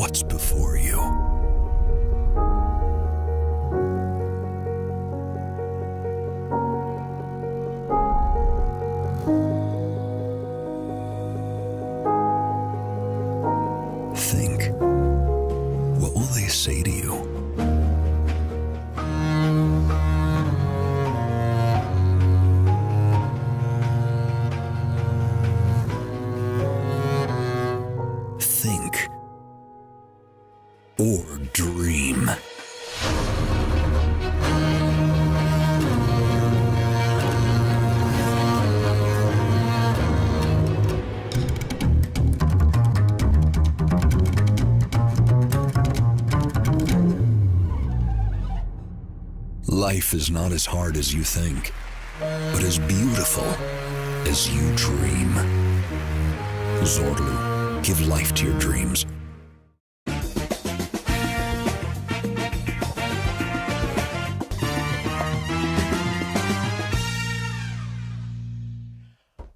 what's before you. Think, what will they say to you? Think or dream. Life is not as hard as you think, but as beautiful as you dream. Zorlu, give life to your dreams.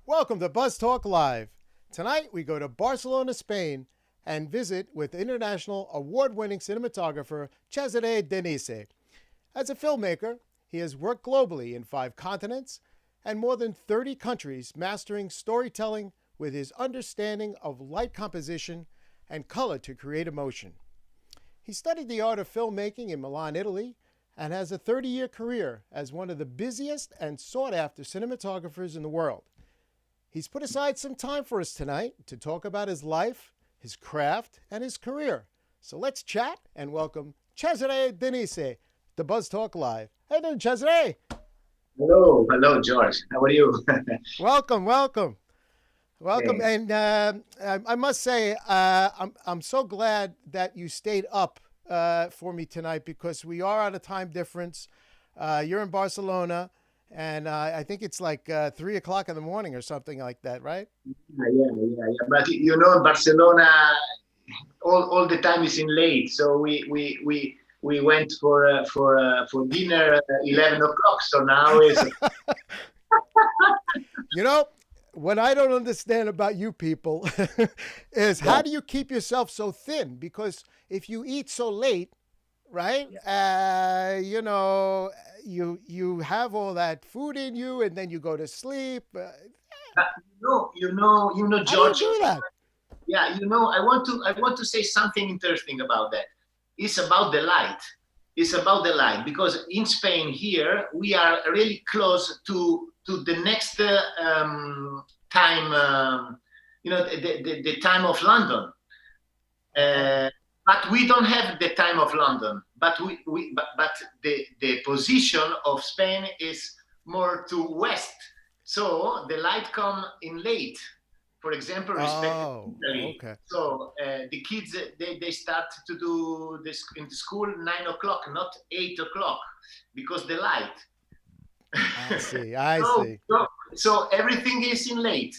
Welcome to Buzz Talk Live. Tonight we go to Barcelona, Spain, and visit with international award-winning cinematographer Cesare Danese. As a filmmaker, he has worked globally in 5 continents and more than 30 countries, mastering storytelling with his understanding of light composition and color to create emotion. He studied the art of filmmaking in Milan, Italy, and has a 30-year career as one of the busiest and sought-after cinematographers in the world. He's put aside some time for us tonight to talk about his life, his craft, and his career. So let's chat and welcome Cesare Danese to Buzz Talk Live. Hey there, Cesare. Hello, George. How are you? Welcome. Hey. And I must say, I'm so glad that you stayed up for me tonight, because we are at a time difference. You're in Barcelona, and I think it's like 3 o'clock in the morning or something like that, right? Yeah. But you know, Barcelona, all the time is in late. So we went for dinner 11 o'clock. So now is. You know, what I don't understand about you people is how do you keep yourself so thin? Because if you eat so late, right? You know, you have all that food in you, and then you go to sleep. You know, How George. do you do that? Yeah, I want to say something interesting about that. It's about the light. It's about the light, because in Spain here we are really close to the next time. The time of London. But we don't have the time of London. But the position of Spain is more to west. So the light come in late. For example, respect Italy. Okay. So the kids they start to do this in the school 9 o'clock, not 8 o'clock, because the light. I see. So everything is in late.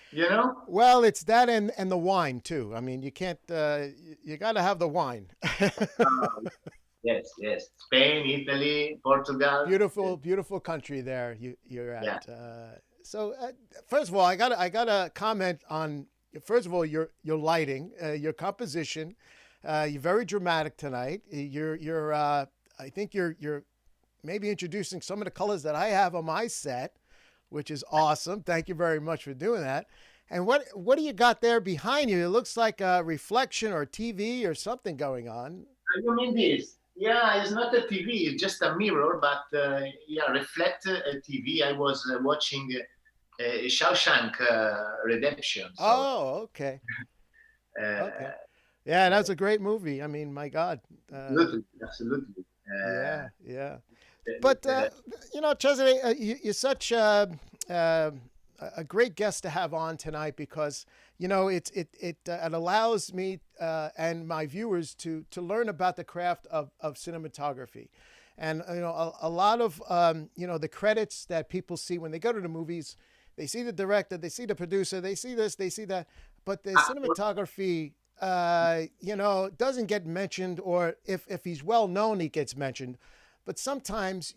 You know? Well, it's that and the wine too. I mean, you can't. You got to have the wine. Yes. Spain, Italy, Portugal. Beautiful country there. You're at. Yeah. So first of all, I gotta comment on, first of all, your lighting, your composition. You're very dramatic tonight. You're I think you're maybe introducing some of the colors that I have on my set, which is awesome. Thank you very much for doing that. And what do you got there behind you? It looks like a reflection or TV or something going on. You mean this? Yeah, it's not a TV. It's just a mirror, but reflect a TV. I was watching Shawshank Redemption. So. Oh, okay. Okay. Yeah, that's a great movie. I mean, my God. Absolutely. Yeah. But Cesare, you're such a great guest to have on tonight, because it allows me and my viewers to learn about the craft of cinematography, and a lot of the credits that people see when they go to the movies. They see the director, they see the producer, they see this, they see that, but the cinematography doesn't get mentioned, or if he's well known, he gets mentioned. But sometimes,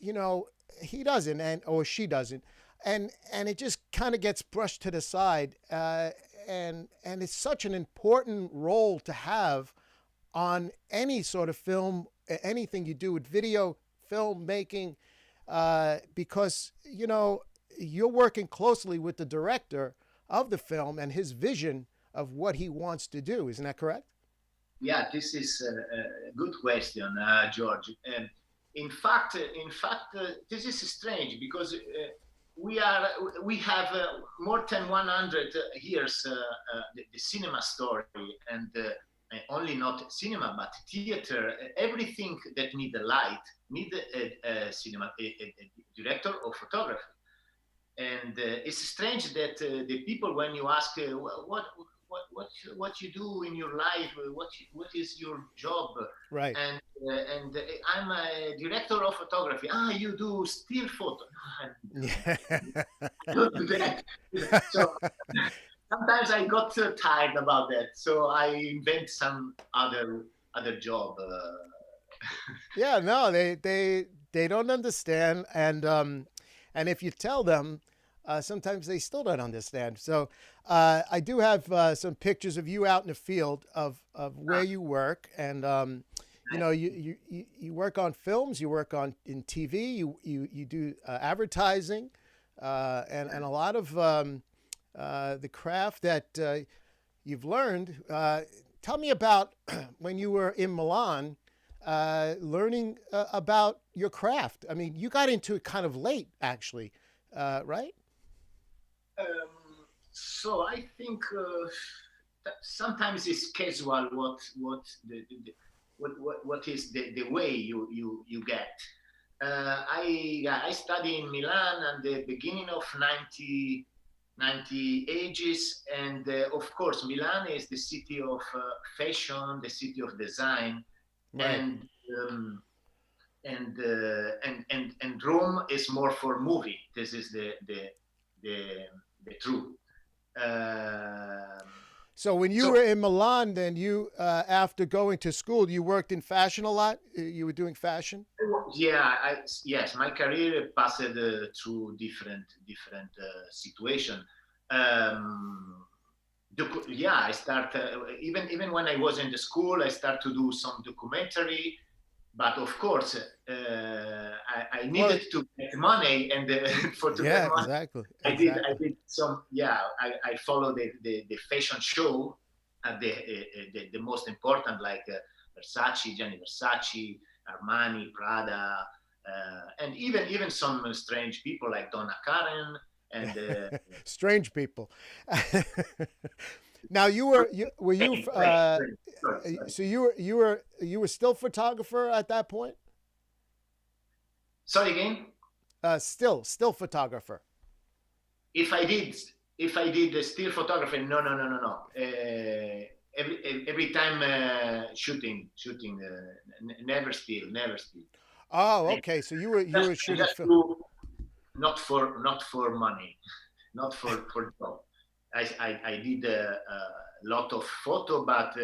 he doesn't, or she doesn't. And it just kind of gets brushed to the side. And it's such an important role to have on any sort of film, anything you do with video, filmmaking, because, you know, you're working closely with the director of the film and his vision of what he wants to do. Isn't that correct? Yeah, this is a good question, George. This is strange because we are we have more than 100 years the cinema story, and only not cinema but theater. Everything that need a light need a cinema, a director or photographer. And it's strange that the people, when you ask what you do in your life, what is your job, Right. and I'm a director of photography. Ah, you do still photo. No, Yeah. I don't do that. So sometimes I got tired about that, so I invent some other job. Yeah, no, they don't understand, and if you tell them, sometimes they still don't understand. So I do have some pictures of you out in the field of where you work, and you know, you work on films, you work on in TV, you do advertising, and a lot of the craft that you've learned. Tell me about when you were in Milan, learning about your craft. I mean, you got into it kind of late, actually, right? So I think that sometimes it's casual what is the way you get. I study in Milan at the beginning of 90 ages, and of course Milan is the city of fashion, the city of design, Right. and um, and Rome is more for movie. This is the the truth. Um, So when you so were in Milan, then you, after going to school, you worked in fashion a lot. You were doing fashion. yeah, yes, my career passed through different situation. Um, yeah, I start even when I was in the school, I start to do some documentary. But of course, I Well, needed to get money, and for to get yeah, money, exactly, I exactly. did some. Yeah, I follow the fashion show at the most important, like Versace, Gianni Versace, Armani, Prada, and even some strange people like Donna Karen and Strange people. Now you were you were you sorry. so you were still photographer at that point? Sorry again. Still photographer. If I did if I did still photography, no. Every time shooting, never still. Oh, I okay. So you were I shooting just film. do not for money, not for job. I did a lot of photo, but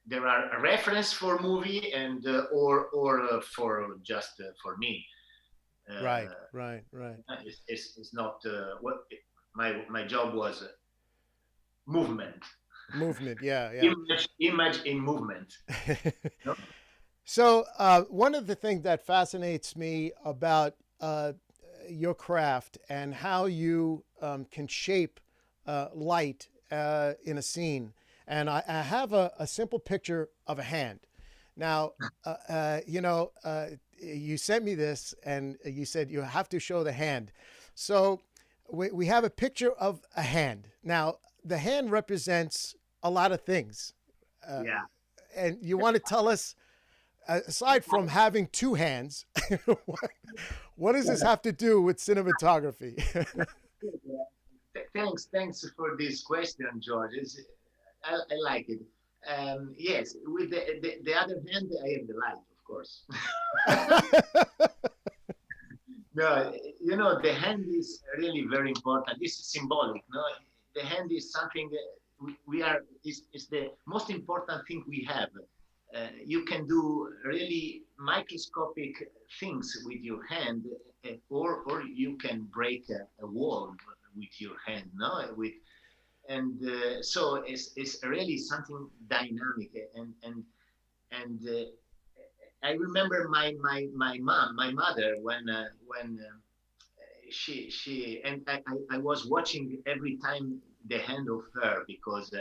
there are a reference for movie and or for just for me. Right, Uh, right, right. it's not what my job was movement, Movement. Yeah, yeah. image in movement. No? So one of the things that fascinates me about your craft and how you can shape light in a scene, and I have a simple picture of a hand. Now, you know, you sent me this, and you said you have to show the hand. So we have a picture of a hand. Now, the hand represents a lot of things, uh, Yeah. and you want to tell us, aside from having two hands, what, what does this have to do with cinematography? Thanks for this question, George. I like it. Yes, with the other hand, I have the light, of course. No, you know, the hand is really very important. This is symbolic. No, the hand is something that we are is the most important thing we have. You can do really microscopic things with your hand, or you can break a wall with your hand. No, with and so it's really something dynamic, and I remember my mom, my mother, when she and I was watching every time the hand of her, because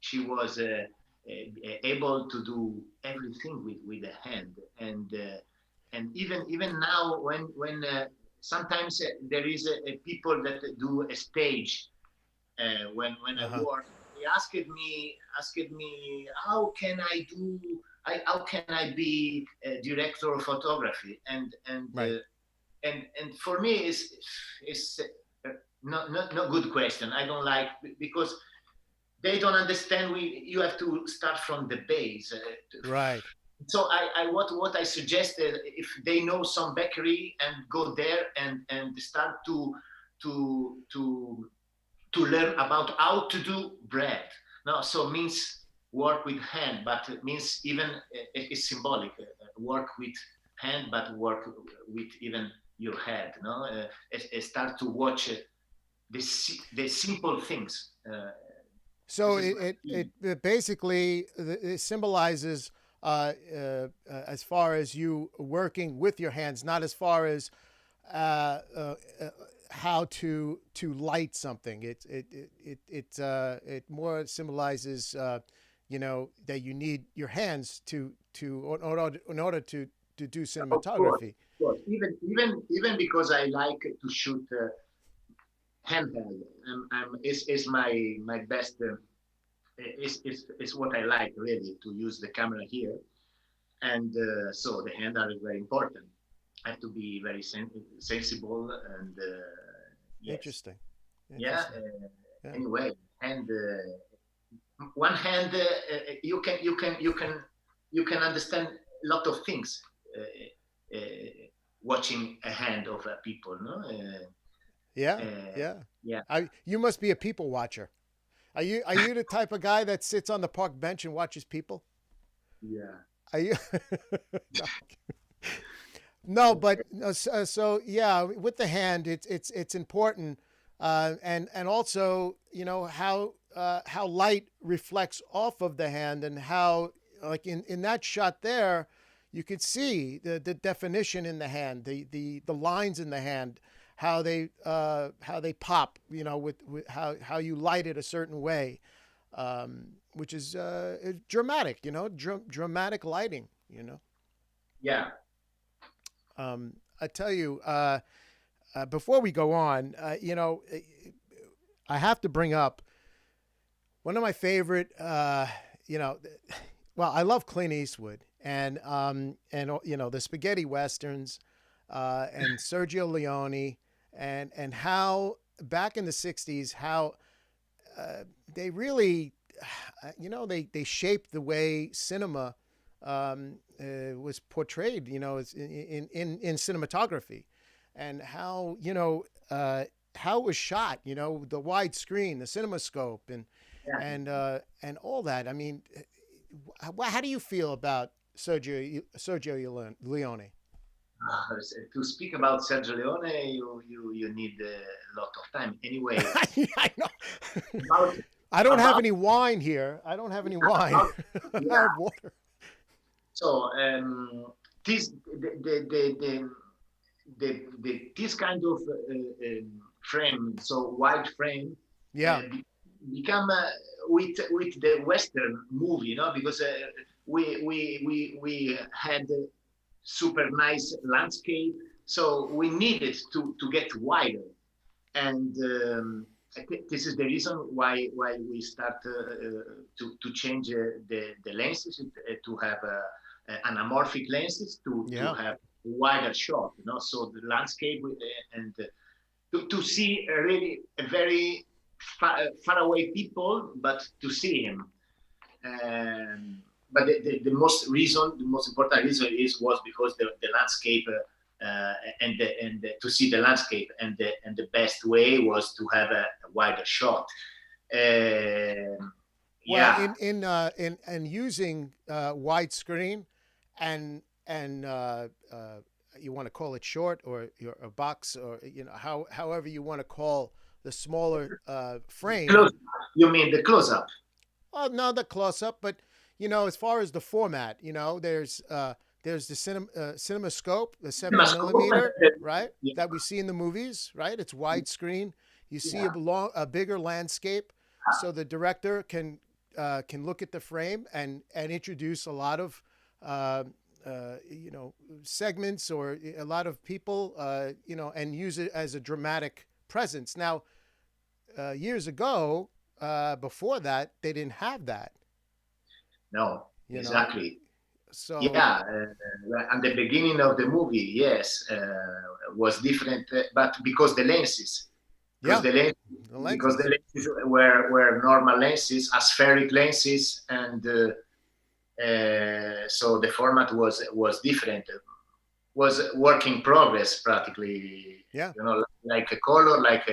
she was able to do everything with the hand, and even now when sometimes there is a people that do a stage when I Uh-huh. work. He asked me how can I do how can I be a director of photography, Right. and for me is not good question. I don't like, because they don't understand. You have to start from the base. Right. So what I suggested, if they know some bakery, and go there and start to to learn about how to do bread. No, so means work with hand, but it means even it's symbolic. Work with hand, but work with even your head. No, start to watch the simple things. So This is my feeling. it basically it symbolizes as far as you working with your hands, not as far as uh, uh, uh, how to light something. It more symbolizes that you need your hands to in order to do Of course, cinematography. of course. Even because I like to shoot handheld. Is my best. Is what I like, really, to use the camera here, and so the handheld is very important. I have to be very sensible, and yes, Interesting, yeah. interesting. Yeah, Anyway, and one hand, you can understand a lot of things watching a hand of people, no? yeah, Uh, yeah. yeah, You must be a people watcher. Are you the type of guy that sits on the park bench and watches people? yeah. Are you? No. No, but so yeah, with the hand, it's important, and also how light reflects off of the hand, and how like in that shot there, you could see the definition in the hand, the lines in the hand, how they pop, with how you light it a certain way, which is dramatic, dramatic lighting, Yeah. I tell you, before we go on, I have to bring up one of my favorite, well, I love Clint Eastwood and the spaghetti westerns, and Sergio Leone, and how back in the '60s, how they really, they shaped the way cinema was portrayed, in cinematography, and how it was shot, the widescreen, the cinemascope, Yeah. and all that. I mean, how do you feel about Sergio Leone? To speak about Sergio Leone, you need a lot of time. Anyway, I know. about I don't have about any wine here. I don't have any wine. about I yeah. have water. So this this kind of frame, so wide frame, Yeah. become with the Western movie, because we had super nice landscape, so we needed to get wider, and I think this is the reason why we start to change the lenses, to have anamorphic lenses, to Yeah. have wider shot, so the landscape and to see really a very far away people, but to see him. But the most important reason was because the landscape, and to see the landscape, and the best way was to have a wider shot. Um Well, yeah, in using widescreen, and you want to call it short, or a box, or however you want to call the smaller frame. close. You mean the close up? Oh no, the close up, but as far as the format, there's the CinemaScope, the 70 Cinemascope, millimeter, right? yeah, That we see in the movies, right? It's widescreen. You see yeah, a bigger landscape, so the director can look at the frame and introduce a lot of uh, segments or a lot of people, and use it as a dramatic presence. Now, years ago, before that, they didn't have that. no, You know, exactly. so Yeah, at the beginning of the movie, yes, was different, but because yeah, the lens, the because the lenses. lenses were normal lenses, aspheric lenses, and so the format was different. Was work in progress practically. Yeah. Like a color, like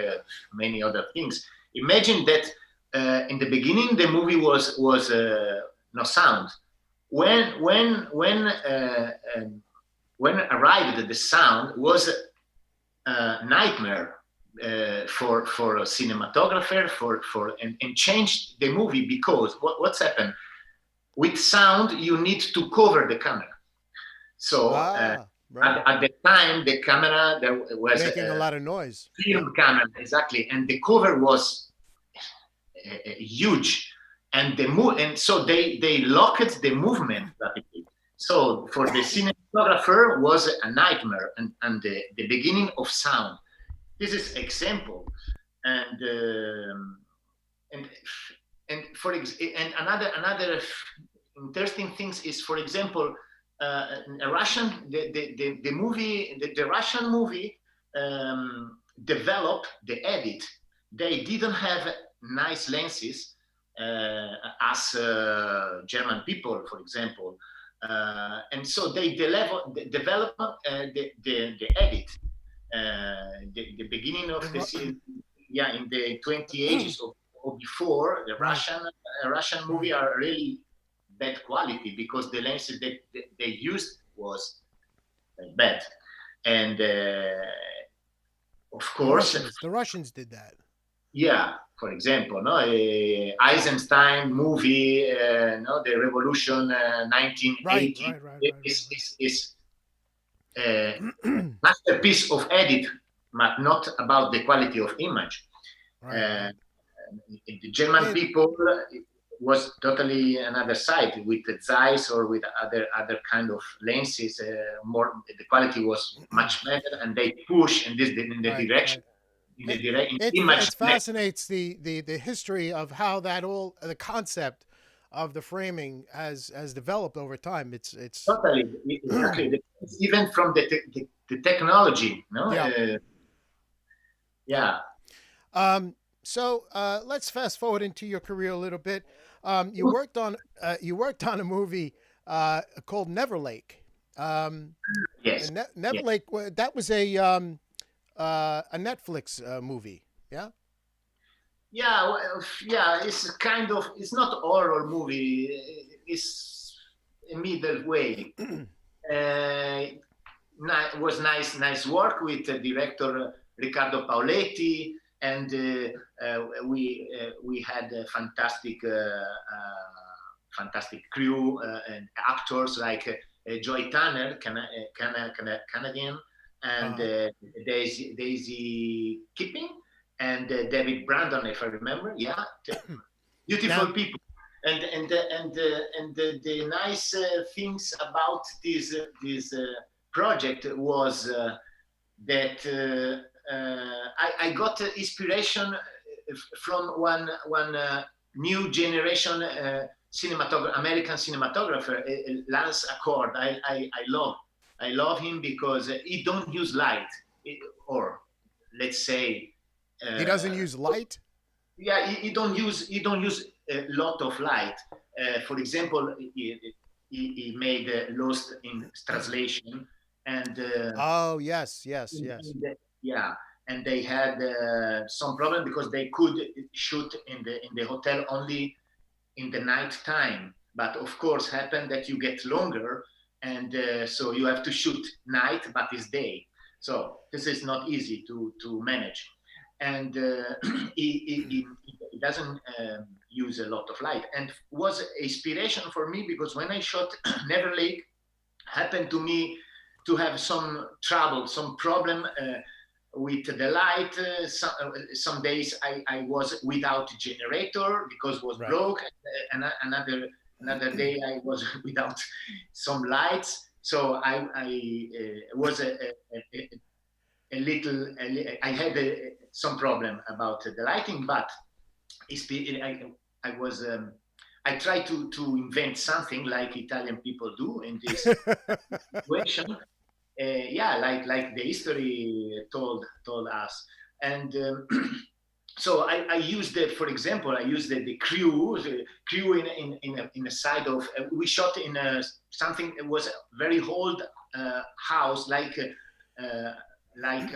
many other things. Imagine that in the beginning the movie was no sound. When arrived the sound was a nightmare for a cinematographer and changed the movie because what's happened with sound you need to cover the camera. So Right. at the time the camera there was Making a a lot of noise. Yeah. film camera exactly, and the cover was huge, and and so they locked the movement practically. So for the cinematographer was a nightmare, and the beginning of sound. This is example, and and and another interesting things is, for example, a Russian the movie the Russian movie developed the edit. They didn't have nice lenses as German people, for example, and so they develop the edit. The beginning of the scene, yeah, in the 20 ages or before, the Right. Russian movie Right. are really bad quality because the lenses that they used was bad, and of course, The Russians did that. yeah. For example, no, Eisenstein movie, no, the Revolution Right. 1980 Right. Right. Right. is a Right. masterpiece of edit, but not about the quality of image. Right. Uh, Right. the German And people was totally another side with the Zeiss or with other kind of lenses. More the quality was much better, and they push in the right. direction Right. in the direction image. It fascinates the history of how that all the concept of the framing has developed over time. It's Totally, exactly. Even from the technology, no, yeah. Yeah. yeah. So let's fast forward into your career a little bit. You worked on a movie called Never Lake. Yes, And yes. Never Lake, that was a Netflix movie. Yeah. Yeah, well, yeah, it's kind of it's not horror movie. It's a middle way. Uh, was nice work with director Riccardo Pauletti, and we had a fantastic crew and actors like Joy Tanner, Canadian, and Uh-huh. Daisy Kipping, and David Brandon, if I remember. Yeah, Now, beautiful people. And the nice things about this project was that I got inspiration from one new generation American cinematographer, Lance Accord. I love him because he don't use light, or let's say he doesn't uh, use light. yeah, he don't use a lot of light. For example, he made Lost in Translation, and Oh yes, yes, yes. yeah, and they had some problem because they could shoot in the hotel only in the night time. But of course, happened that you get longer, and so you have to shoot night, but it's day. So this is not easy to manage, and he doesn't. use a lot of light, and was inspiration for me because when I shot Never Lake, happened to me to have some trouble, some problem with the light. Some days I was without generator because was Right. broke, and another day I was without some lights. So I was a little. I had some problem about the lighting, but I was. I tried to invent something like Italian people do in this situation. Yeah, like the history told us, and so I used for example, I used the crew in a side of. We shot in something that was a very old house, like a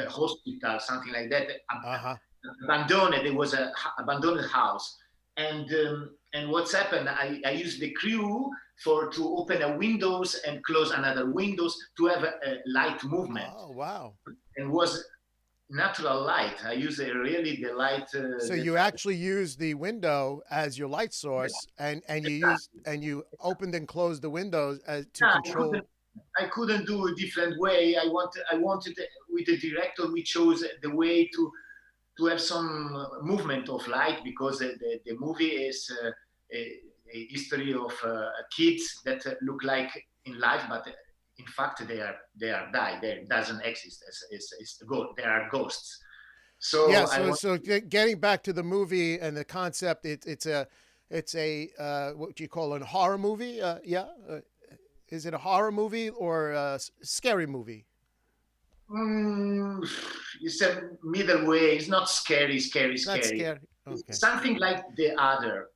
hospital, something like that. Uh-huh. Abandoned. It was a abandoned house, and what's happened? I used the crew to open a windows and close another windows to have a light movement, Oh, wow. and was natural light. I use really the light. So you actually use the window as your light source, and you opened and closed the windows as to Yeah, control. I couldn't do a different way. I wanted with the director. We chose the way to have some movement of light because the movie is a history of kids that look like in life, but in fact they are died. They doesn't exist. They are ghosts. Yeah. So I So want. so getting back to the movie and the concept, it's a what you call a horror movie. Yeah. Is it a horror movie or a scary movie? Mm, it's a middle way. It's not scary, scary, It's not scary. scary. It's Okay. something like the other.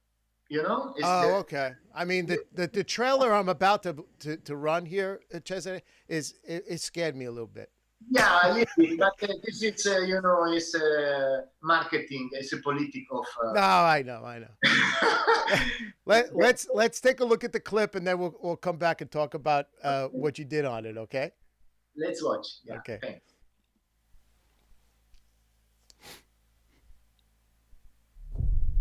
It's Oh, the. okay. I mean, the trailer I'm about to run here, Cesare, it scared me a little bit. Yeah, a little bit, but this is it's marketing. It's a politic of. No, I know, I know. Let's take a look at the clip, and then we'll come back and talk about what you did on it. Okay. Let's watch. Yeah, Okay. thanks.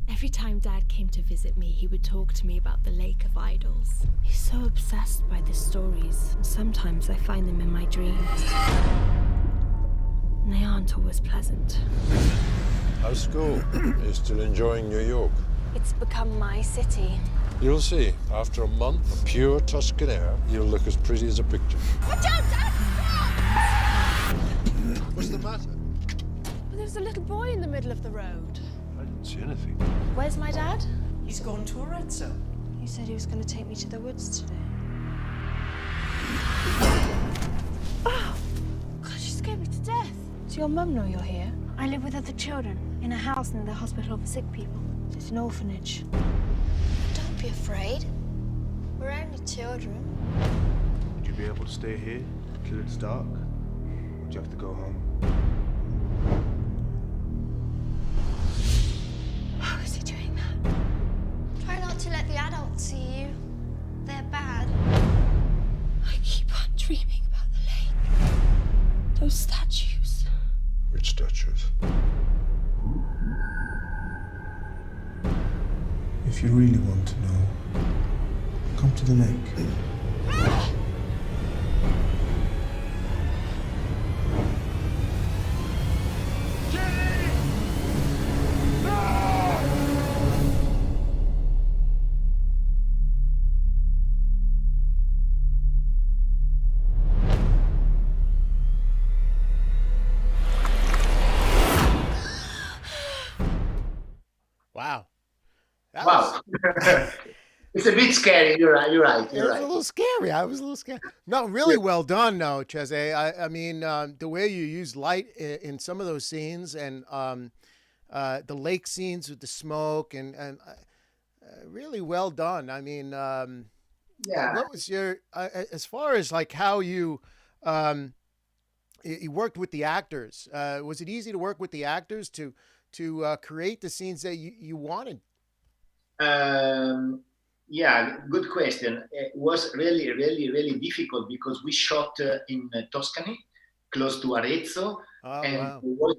Every time Dad came to visit me, he would talk to me about the Lake of Idols. He's so obsessed by the stories, and sometimes I find them in my dreams. And they aren't always pleasant. How's school? Are you still enjoying New York? It's become my city. You'll see. After a month of pure Tuscan air, you'll look as pretty as a picture. Watch out, Dad! What's the matter? Well, there's a little boy in the middle of the road. I didn't see anything. Where's my dad? He's gone to a red zone. He said he was going to take me to the woods today. Oh! God, you scared me to death. Does your mum know you're here? I live with other children in a house near the hospital for sick people. It's an orphanage. Don't be afraid. We're only children. Would you be able to stay here till it's dark? Would you have to go home? How is he doing that? Try not to let the adults see you. They're bad. I keep on dreaming about the lake. Those statues. Which statues? If you really want to know, come to the lake. Wow. That Wow. was It's a bit scary. You're right. You're right. it You're was a right. little scary. I was a little scared. No, really well done, though, Cesare. I mean, the way you use light in some of those scenes, and the lake scenes with the smoke, and really well done. I mean, Yeah. what was your as far as like how you you worked with the actors? Was it easy to work with the actors to create the scenes that you wanted? Yeah, good question. It was really, really, really difficult because we shot in Tuscany, close to Arezzo, Oh, and wow. it was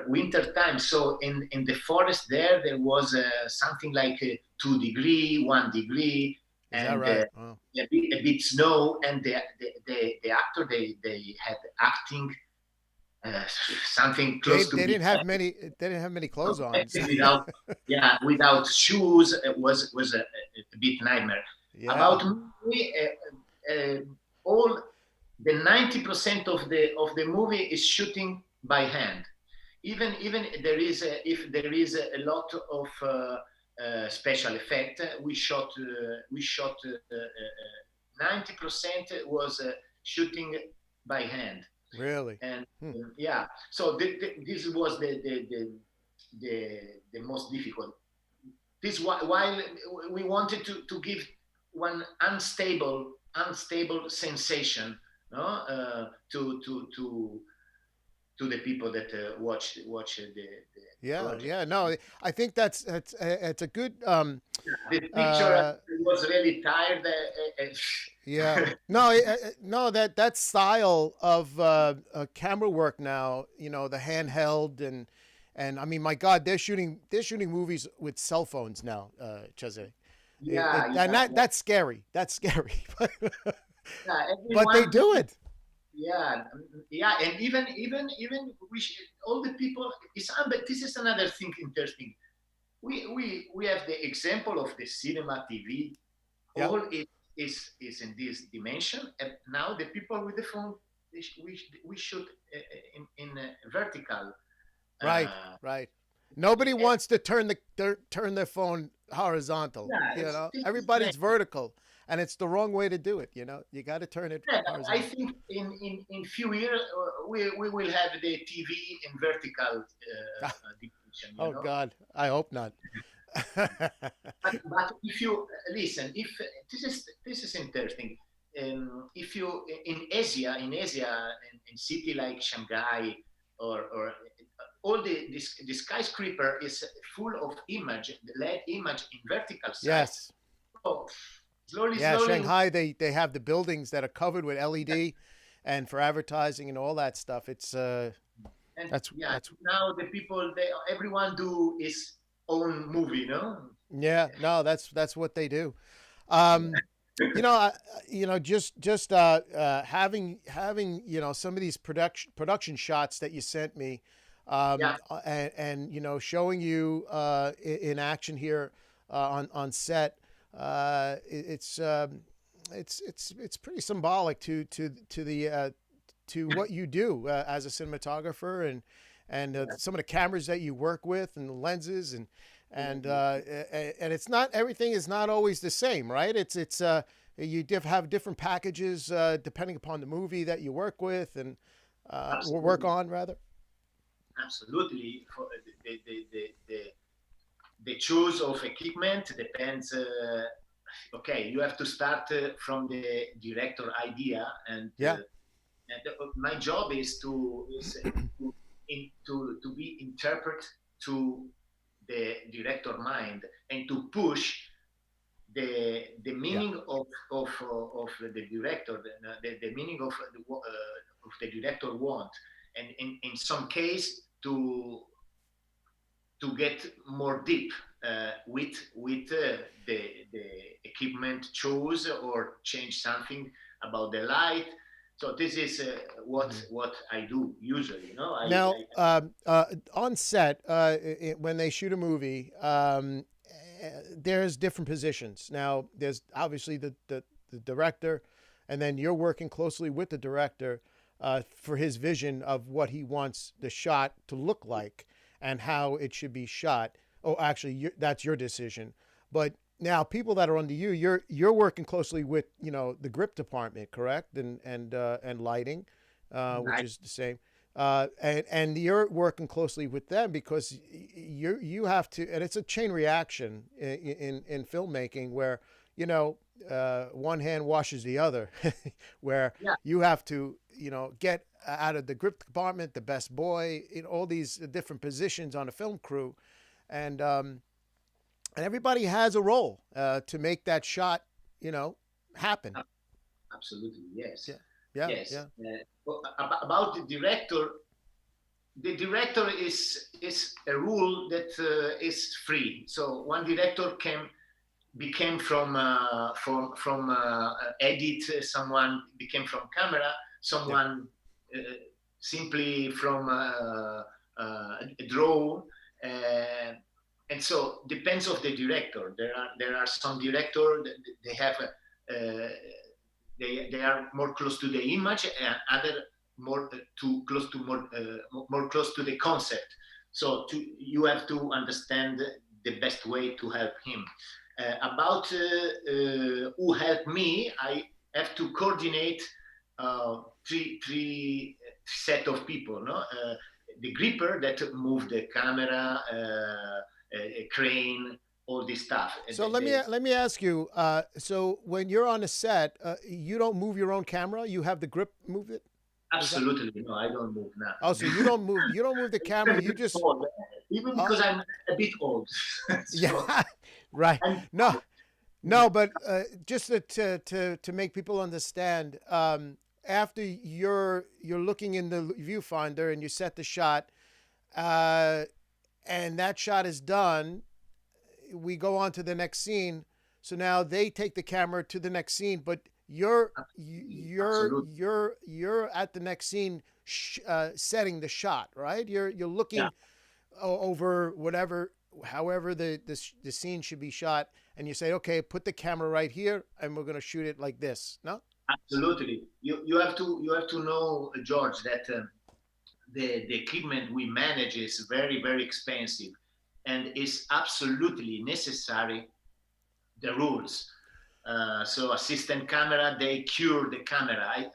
winter time. So in the forest there was something like 2 degree, 1 degree, Is that and right? Oh. a bit snow. And the actor they had acting uh, something close to They be didn't have many. They didn't have many clothes on. So. without without shoes. It was a bit nightmare. Yeah. About me, all the 90% of the movie is shooting by hand. Even if there is a lot of special effect, we shot 90% was shooting by hand. Really. And Hmm. yeah, so this was the most difficult. This while we wanted to give one unstable sensation, no, to the people that watch the Yeah. project. Yeah. No, I think that's it's a good. The picture Uh, was really tired. Yeah. No, no, that style of camera work now, the handheld and I mean, my God, they're shooting movies with cell phones now, Cesare. Yeah, And yeah, that's scary. That's scary. yeah. But they Everyone. do it. Yeah, yeah, and even all the people. But this is another thing interesting. We have the example of the cinema TV. Yeah. All it is in this dimension, and now the people with the phone, we shoot in vertical. Right. Uh, Right. Nobody and, wants to turn their phone horizontal. yeah, this is Everybody's vertical, and it's the wrong way to do it. You got to turn it yeah, I horizontal. think in few years we will have the TV in vertical dimension. Oh God, I hope not. But if you listen, if this is interesting. If you in Asia, in city like Shanghai or all the skyscraper is full of image, LED image in vertical side. Yes. So slowly, Yeah, slowly, Shanghai, they have the buildings that are covered with LED and for advertising and all that stuff. It's and that's yeah, that's now the people, everyone do his own movie, no? yeah, no, that's what they do. Yeah, Um just having some of these production shots that you sent me, yeah, and showing you in action here on set. It's pretty symbolic to what you do as a cinematographer, and some of the cameras that you work with and the lenses and it's not, everything is not always the same, right? It's you have different packages depending upon the movie that you work with and or work absolutely, on rather. absolutely. For the choice of equipment depends. Okay, you have to start from the director idea, Yeah, and my job is to be interpret to the director mind and to push the yeah, meaning of the director, the meaning of the director want, and in some case to get more deep with the equipment choose or change something about the light. So this is what I do usually. now on set when they shoot a movie, there's different positions. Now there's obviously the director, and then you're working closely with the director for his vision of what he wants the shot to look like and how it should be shot. Oh, actually, that's your decision. But now, people that are under you, you're working closely with the grip department, correct? And lighting, which is the same. And you're working closely with them because you have to, and it's a chain reaction in filmmaking where one hand washes the other, where Yeah, you have to get out of the grip department the best boy in all these different positions on a film crew, and everybody has a role to make that shot happen. absolutely, yes. Yeah, Yeah, Yes. yeah. About the director is a rule that is free. So one director became from edit, someone became from camera, someone simply from draw, and so depends of the director. There are some director they have they are more close to the image, and other more more close to the concept. So you have to understand the best way to help him. About who helped me, I have to coordinate three set of people. No, the gripper that move the camera, a crane, all this stuff. So let me ask you. So when you're on a set, you don't move your own camera. You have the grip move it. Absolutely, no, I don't move now. Oh, so you don't move. You don't move the camera. You just even because I'm a bit old. So, yeah, right. No, but just to make people understand, after you're looking in the viewfinder and you set the shot, and that shot is done, we go on to the next scene. So now they take the camera to the next scene, but you're at the next scene setting the shot, right? You're looking over however the scene should be shot, and you say, okay, put the camera right here, and we're going to shoot it like this. No? Absolutely. You have to know, George, that the equipment we manage is very, very expensive, and is absolutely necessary the rules. So assistant camera, they cure the camera.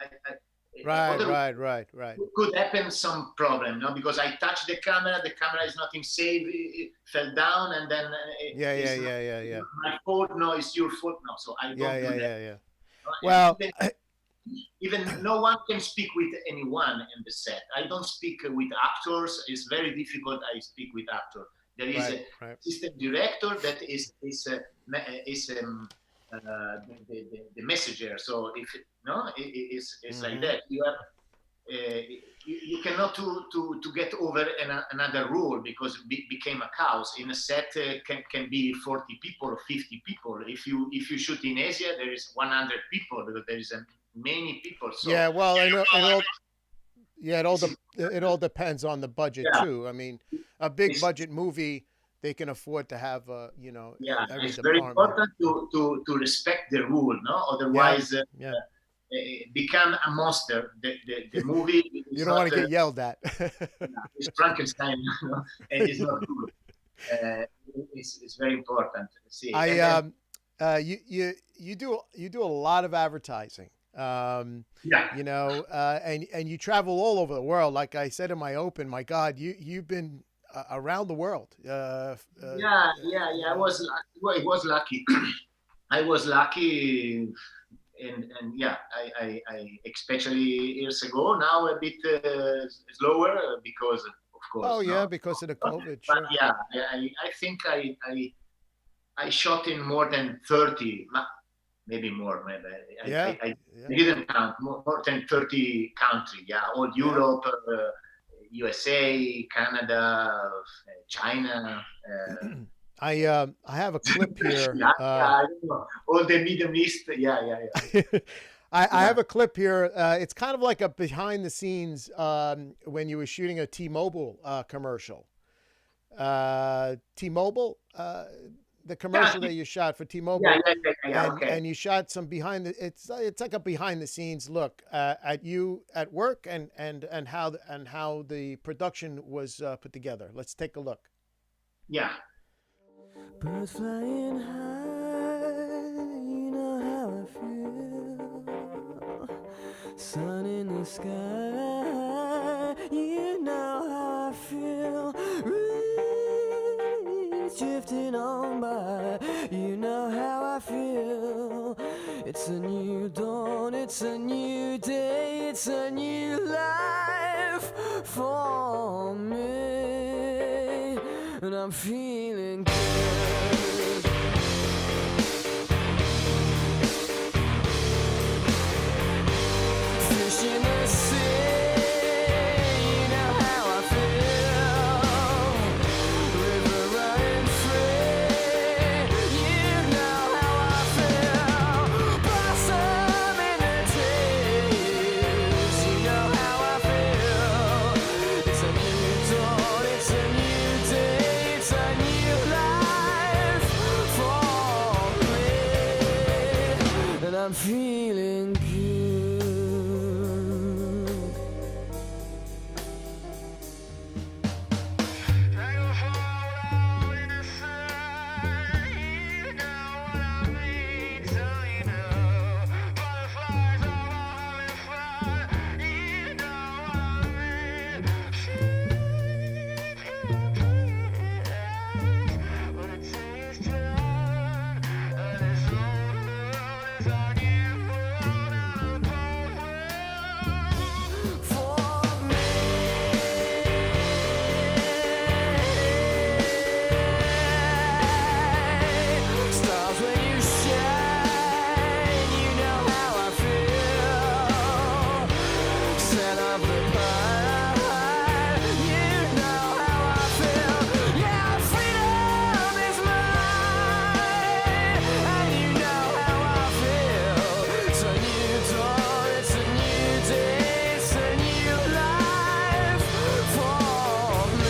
Right. Could happen some problem, no? Because I touch the camera is nothing safe, it fell down, and then Yeah. my fault, no, it's your fault, no. So I don't do that. Yeah. No? Well, even no one can speak with anyone in the set. I don't speak with actors. It's very difficult. I speak with actors. There is a assistant director that is the messenger. So if it's like that, you have you cannot to get over another rule, because it became a chaos. In a set can be 40 people or 50 people. If you shoot in Asia, there is 100 people, because there is many people. So yeah, well, I know it all depends on the budget too. I mean, a big budget movie, they can afford to have every it's department. very important to respect the rule, no? Otherwise, become a monster. The movie you don't want to get yelled at. It's Frankenstein, and it's not good. It's very important. See, you do a lot of advertising. And you travel all over the world. Like I said in my open, my God, you've been around the world. I was lucky. I was lucky, and I especially years ago. Now a bit slower because of course. Oh yeah, because of the COVID. But sure. yeah, I think I shot in more than 30. Maybe more. Maybe I didn't count. More than 30 countries. Yeah, all Europe, USA, Canada, China. I have a clip here. I don't know. All the Middle East. Yeah. I have a clip here. It's kind of like a behind the scenes when you were shooting a T-Mobile commercial. T-Mobile. The commercial that you shot for T-Mobile, and you shot some behind the. It's like a behind the scenes look at you at work and how the production was put together. Let's take a look. Yeah. Birds flying high, you know how I feel. Sun in the sky, you know how I feel. Drifting on by, you know how I feel. It's a new dawn, it's a new day, it's a new life for me, and I'm feeling good. fish in the sea. You know how I feel. River running free. You know how I feel. Blossom in the trees. You know how I feel. It's a new dawn. It's a new day. It's a new life for me. And I'm feeling good. Stars when you shine, you know how I feel. Set up the pie, you know how I feel. Yeah, freedom is mine, and you know how I feel. It's a new dawn, it's a new day, it's a new life for me.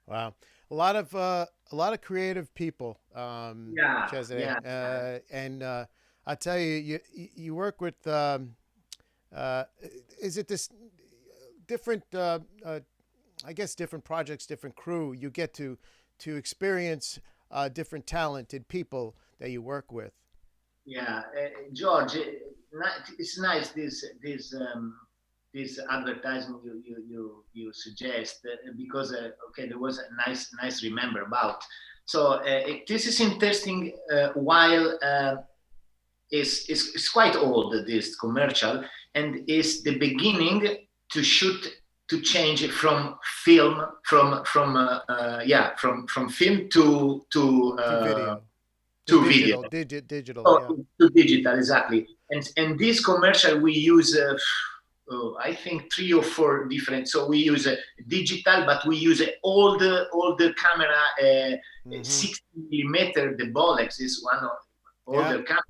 Wow, a lot of creative people, Yeah, Cesare. yeah. And I tell you, you work with. Is it this different? I guess different projects, different crew. You get to experience different talented people that you work with. Yeah, George, it's nice this advertising you suggest because okay, there was a nice remember about. So this is interesting. While is quite old, this commercial, and is the beginning to shoot, to change it from film from film to To video, to video. digital. Oh, Yeah. to digital, exactly. And this commercial we use, I think 3 or 4 different. So we use digital, but we use all the camera, 60 millimeter. The Bolex is one of older camera.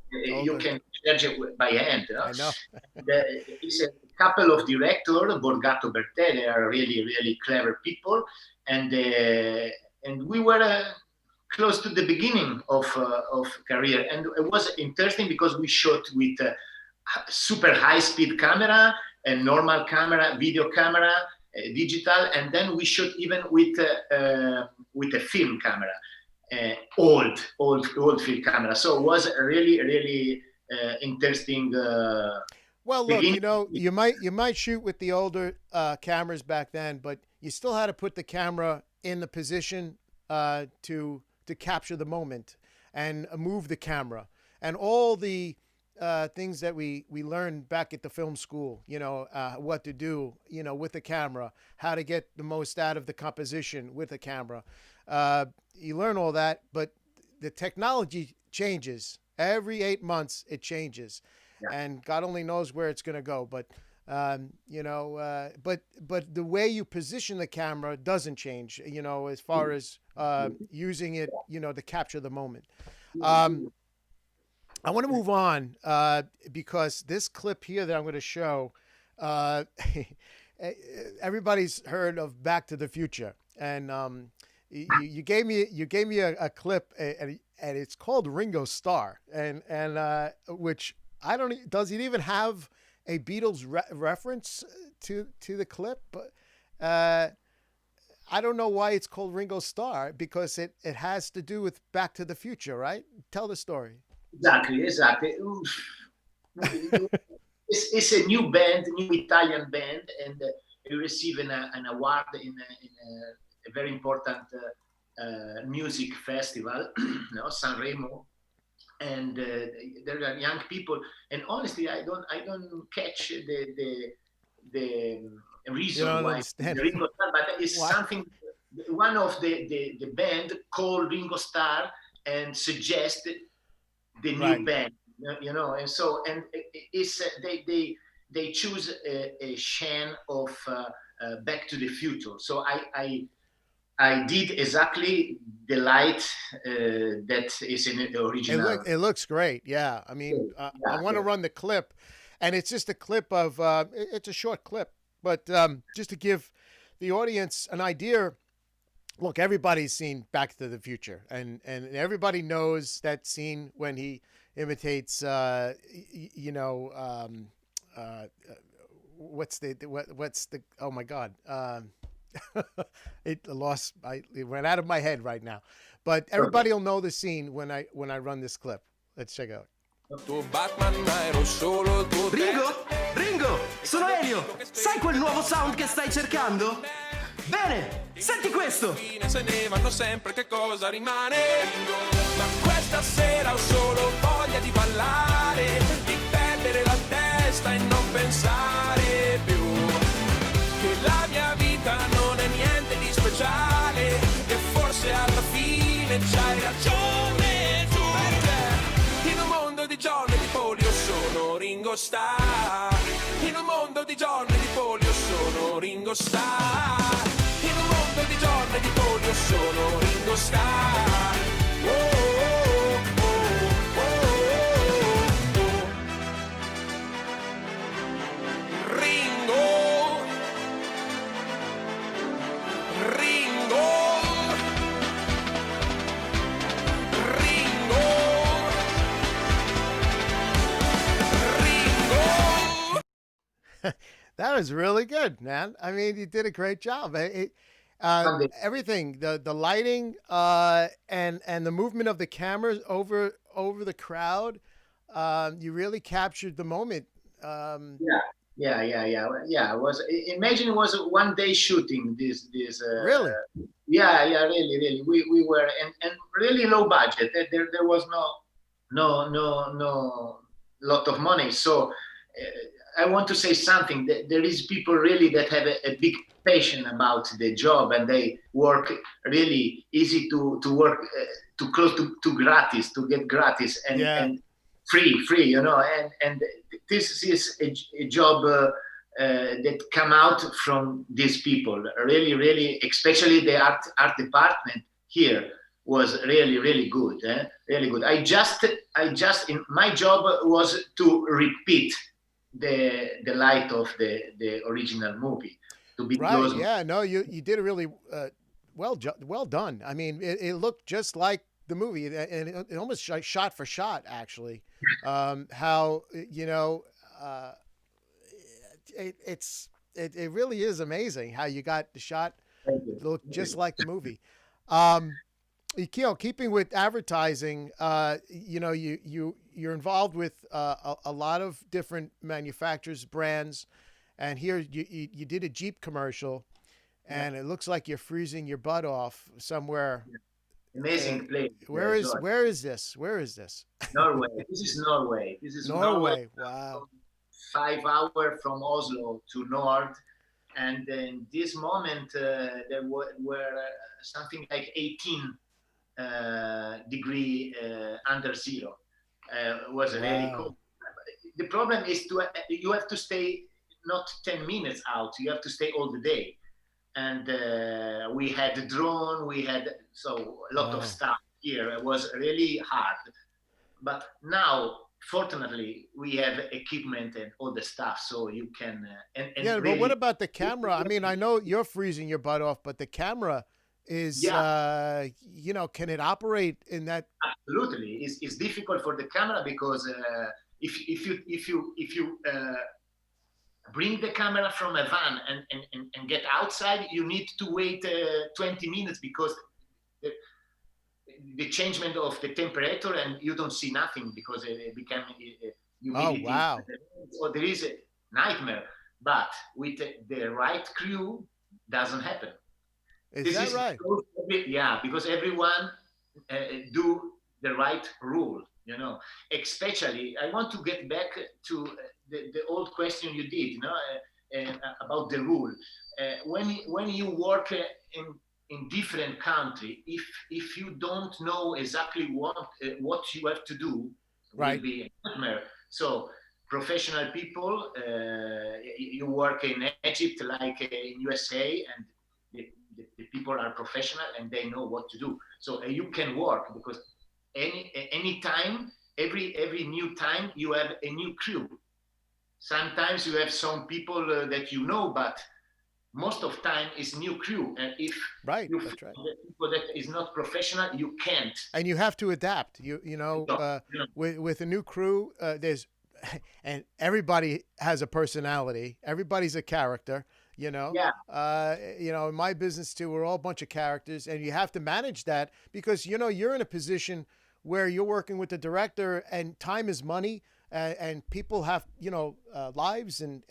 You Older. can charge it by hand. I know. It's a couple of directors, Borgato Bertele, are really clever people, and we were. Close to the beginning of career, and it was interesting because we shot with super high-speed camera, a normal camera, video camera, digital, and then we shot even with a film camera, old film camera. So it was a really interesting. Well, look, beginning. you might shoot with the older cameras back then, but you still had to put the camera in the position to capture the moment and move the camera and all the things that we learned back at the film school. What to do, with the camera, how to get the most out of the composition with the camera. You learn all that, but the technology changes every 8 months. It changes. Yeah. And God only knows where it's going to go. But, but the way you position the camera doesn't change, as far as using it, to capture the moment. I want to move on because this clip here that I'm going to show, everybody's heard of Back to the Future. And you gave me a clip, and it's called Ringo Starr, and which I don't. Does it even have a Beatles reference to the clip? But Uh, I don't know why it's called Ringo Starr because it has to do with Back to the Future, right? Tell the story. Exactly. It's a new band, new Italian band, and we received an award in a very important music festival, Sanremo, and there are young people. And honestly, I don't catch the You reason don't why understand Ringo Starr, but it's why. something. One of the band called Ringo Starr and suggested the new Right. band, and so and it's they choose a Shan of Back to the Future. So I did exactly the light that is in the original. It looks great. Yeah. I mean, I Yeah, want to yeah. run the clip, and it's just a clip of it's a short clip, but just to give the audience an idea. Look, everybody's seen Back to the Future, and everybody knows that scene when he imitates, uh, what's the oh my god, it went out of my head right now, but Okay. everybody will know the scene when I run this clip. Let's check it out. Ringo? Ringo! Sono Elio! Sai quel nuovo sound che stai cercando? Bene! Senti questo! Se ne vanno sempre, che cosa rimane? Ma questa sera ho solo voglia di ballare, di perdere la testa e non pensare più che la mia vita non è niente di speciale, e forse alla fine c'hai ragione tu, perché in un mondo di John e di Polio sono Ringo Starr, in un mondo di John e di Polio sono Ringo Starr, in un mondo di John e di Polio sono Ringo Starr. Oh, oh, oh, oh, oh, oh. Ringo, Ringo, Ringo, Ringo. That was really good, man. I mean, you did a great job. Everything, the lighting, and the movement of the cameras over the crowd, you really captured the moment. Yeah. It was imagine it was a 1 day shooting. This. Really? Yeah. Really. We were and really low budget. There was no lot of money. So I want to say something. There is people really that have a big passion about the job, and they work really easy to work to close to gratis, to get gratis Yeah. and free, and this is a job that come out from these people really, especially the art department here was really good, really good. I just in my job was to repeat the light of the original movie, to be Right. close. Yeah. No, you did a really well done. I mean, it looked just like the movie, and it almost shot for shot, actually. How uh, it really is amazing how you got the shot Thank you. look just like the movie. Um, keeping with advertising, you're involved with a lot of different manufacturers, brands, and here you did a Jeep commercial, and it looks like you're freezing your butt off somewhere. Amazing place. Where is this? Where is this? Norway. This is Norway. This is Norway. Wow. 5 hours from Oslo to north, and in this moment there were something like 18 degree under zero. Was really Wow. cold. The problem is you have to stay not 10 minutes out. You have to stay all the day. And we had a drone. We had a lot Wow. of stuff here. It was really hard. But now, fortunately, we have equipment and all the stuff, so you can. And Yeah, but really, what about the camera? I mean, I know you're freezing your butt off, but the camera is, Yeah. can it operate in that? Absolutely, it's difficult for the camera because if you bring the camera from a van and get outside, you need to wait 20 minutes because the changement of the temperature and you don't see nothing because it became humidity. Oh, wow. So there is a nightmare, but with the right crew doesn't happen. Is that right? Yeah, because everyone do the right rule, you know. Especially, I want to get back to the old question you did, you know, about the rule. When you work in different country, if you don't know exactly what you have to do, Right. will be a nightmare. So professional people, you work in Egypt like in USA, and the people are professional and they know what to do. So you can work because any time, every new time you have a new crew. Sometimes you have some people that you know, but most of time is new crew. And if Right, you that's right. people that is not professional, you can't. And you have to adapt. You know, with a new crew, there's and everybody has a personality. Everybody's a character. You know, Yeah. you know, in my business too, we're all a bunch of characters, and you have to manage that because you know you're in a position where you're working with the director, and time is money, and people have you know lives, and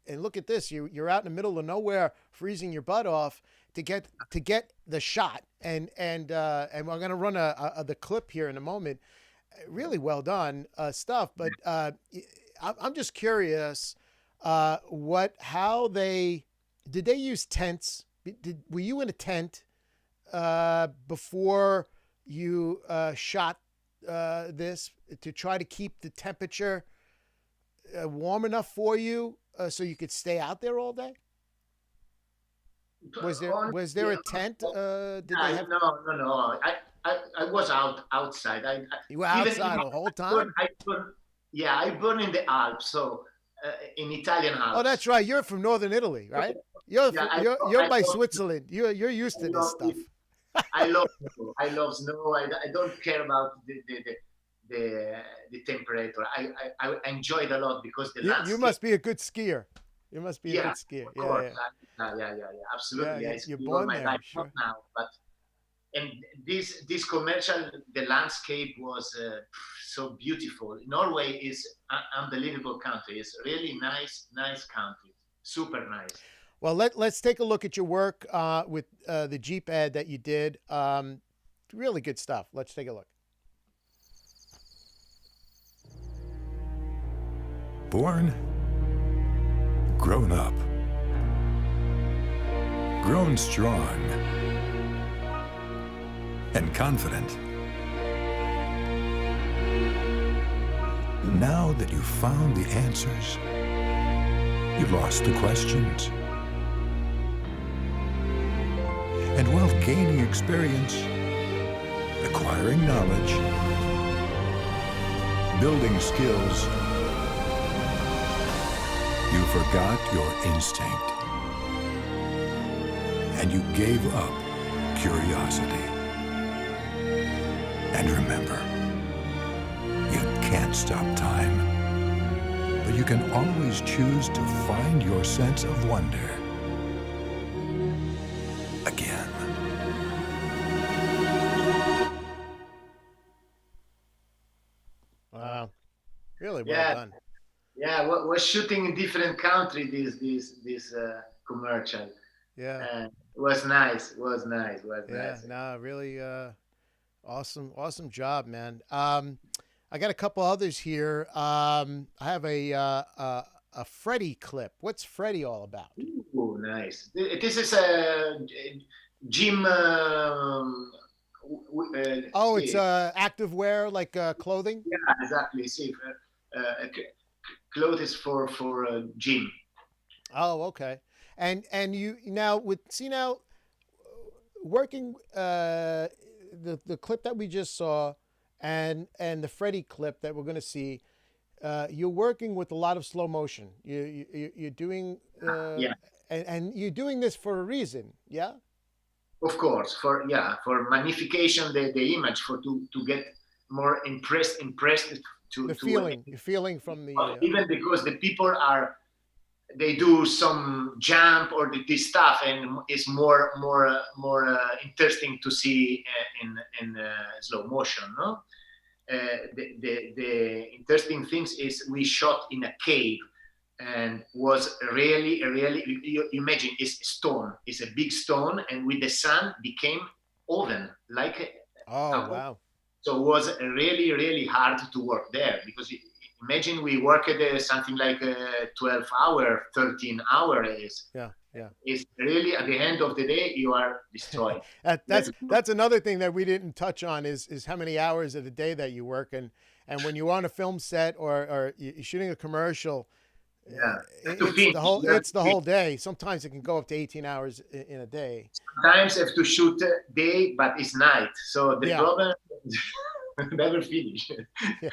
look at this, you're out in the middle of nowhere, freezing your butt off to get the shot, and we're gonna run the clip here in a moment. Really well done stuff, but I'm just curious. How they did they use tents? Were you in a tent before you shot this to try to keep the temperature warm enough for you so you could stay out there all day? Was there a tent? Did they have? No. I was outside. You were outside the whole time? I born in the Alps, so in Italian Alps. Oh, that's right. You're from northern Italy, right? You're by Switzerland. You're used to this stuff. I love snow. I love snow. I don't care about the temperature. I enjoy it a lot because the landscape. You must be a good skier. You must be a good skier. Of course. Yeah. Absolutely. Yeah, I you're ski born all my there, life, sure. not now, but and this commercial, the landscape was so beautiful. Norway is an unbelievable country. It's really nice country, super nice. Well, let's take a look at your work with the Jeep ad that you did. Really good stuff. Let's take a look. Born, grown up, grown strong, and confident. Now that you've found the answers, you lost the questions. And while gaining experience, acquiring knowledge, building skills, you forgot your instinct. And you gave up curiosity. And remember, you can't stop time, but you can always choose to find your sense of wonder again. Wow, really well done. Yeah, we're shooting in different country. This commercial. Yeah, it was nice. Nice. No, really awesome job, man. I got a couple others here. I have a Freddy clip. What's Freddy all about? Oh, nice. This is a gym. It's active wear, like clothing. Yeah, exactly. See, clothes for gym. Oh, okay. And you now working the clip that we just saw and the Freddy clip that we're going to see, you're working with a lot of slow motion. You're doing and you're doing this for a reason, yeah? Of course, for magnification the image, to get more impressed the feeling from the even because the people are they do some jump or this stuff, and it's more interesting to see in slow motion. No, the interesting things is we shot in a cave, and was really you imagine it's stone, it's a big stone, and with the sun became oven like Oh, a wow. so it was really hard to work there, because imagine we worked something like 12 hour, 13 hours. Yeah. It's really at the end of the day you are destroyed. That's another thing that we didn't touch on is how many hours of the day that you work, and when you're on a film set or you're shooting a commercial, Yeah, it's the whole day. Sometimes it can go up to 18 hours in a day. Sometimes have to shoot day, but it's night, so the Yeah. problem never finish. Yeah.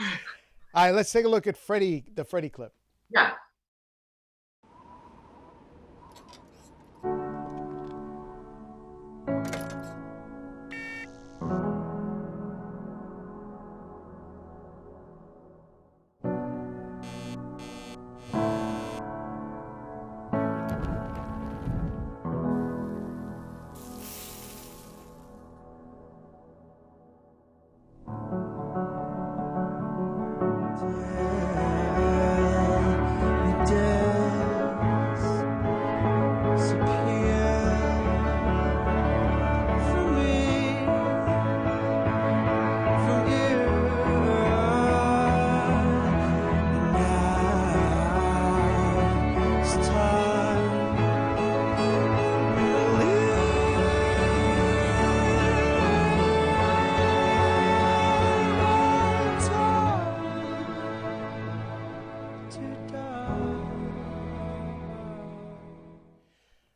All right, let's take a look at the Freddie clip. Yeah.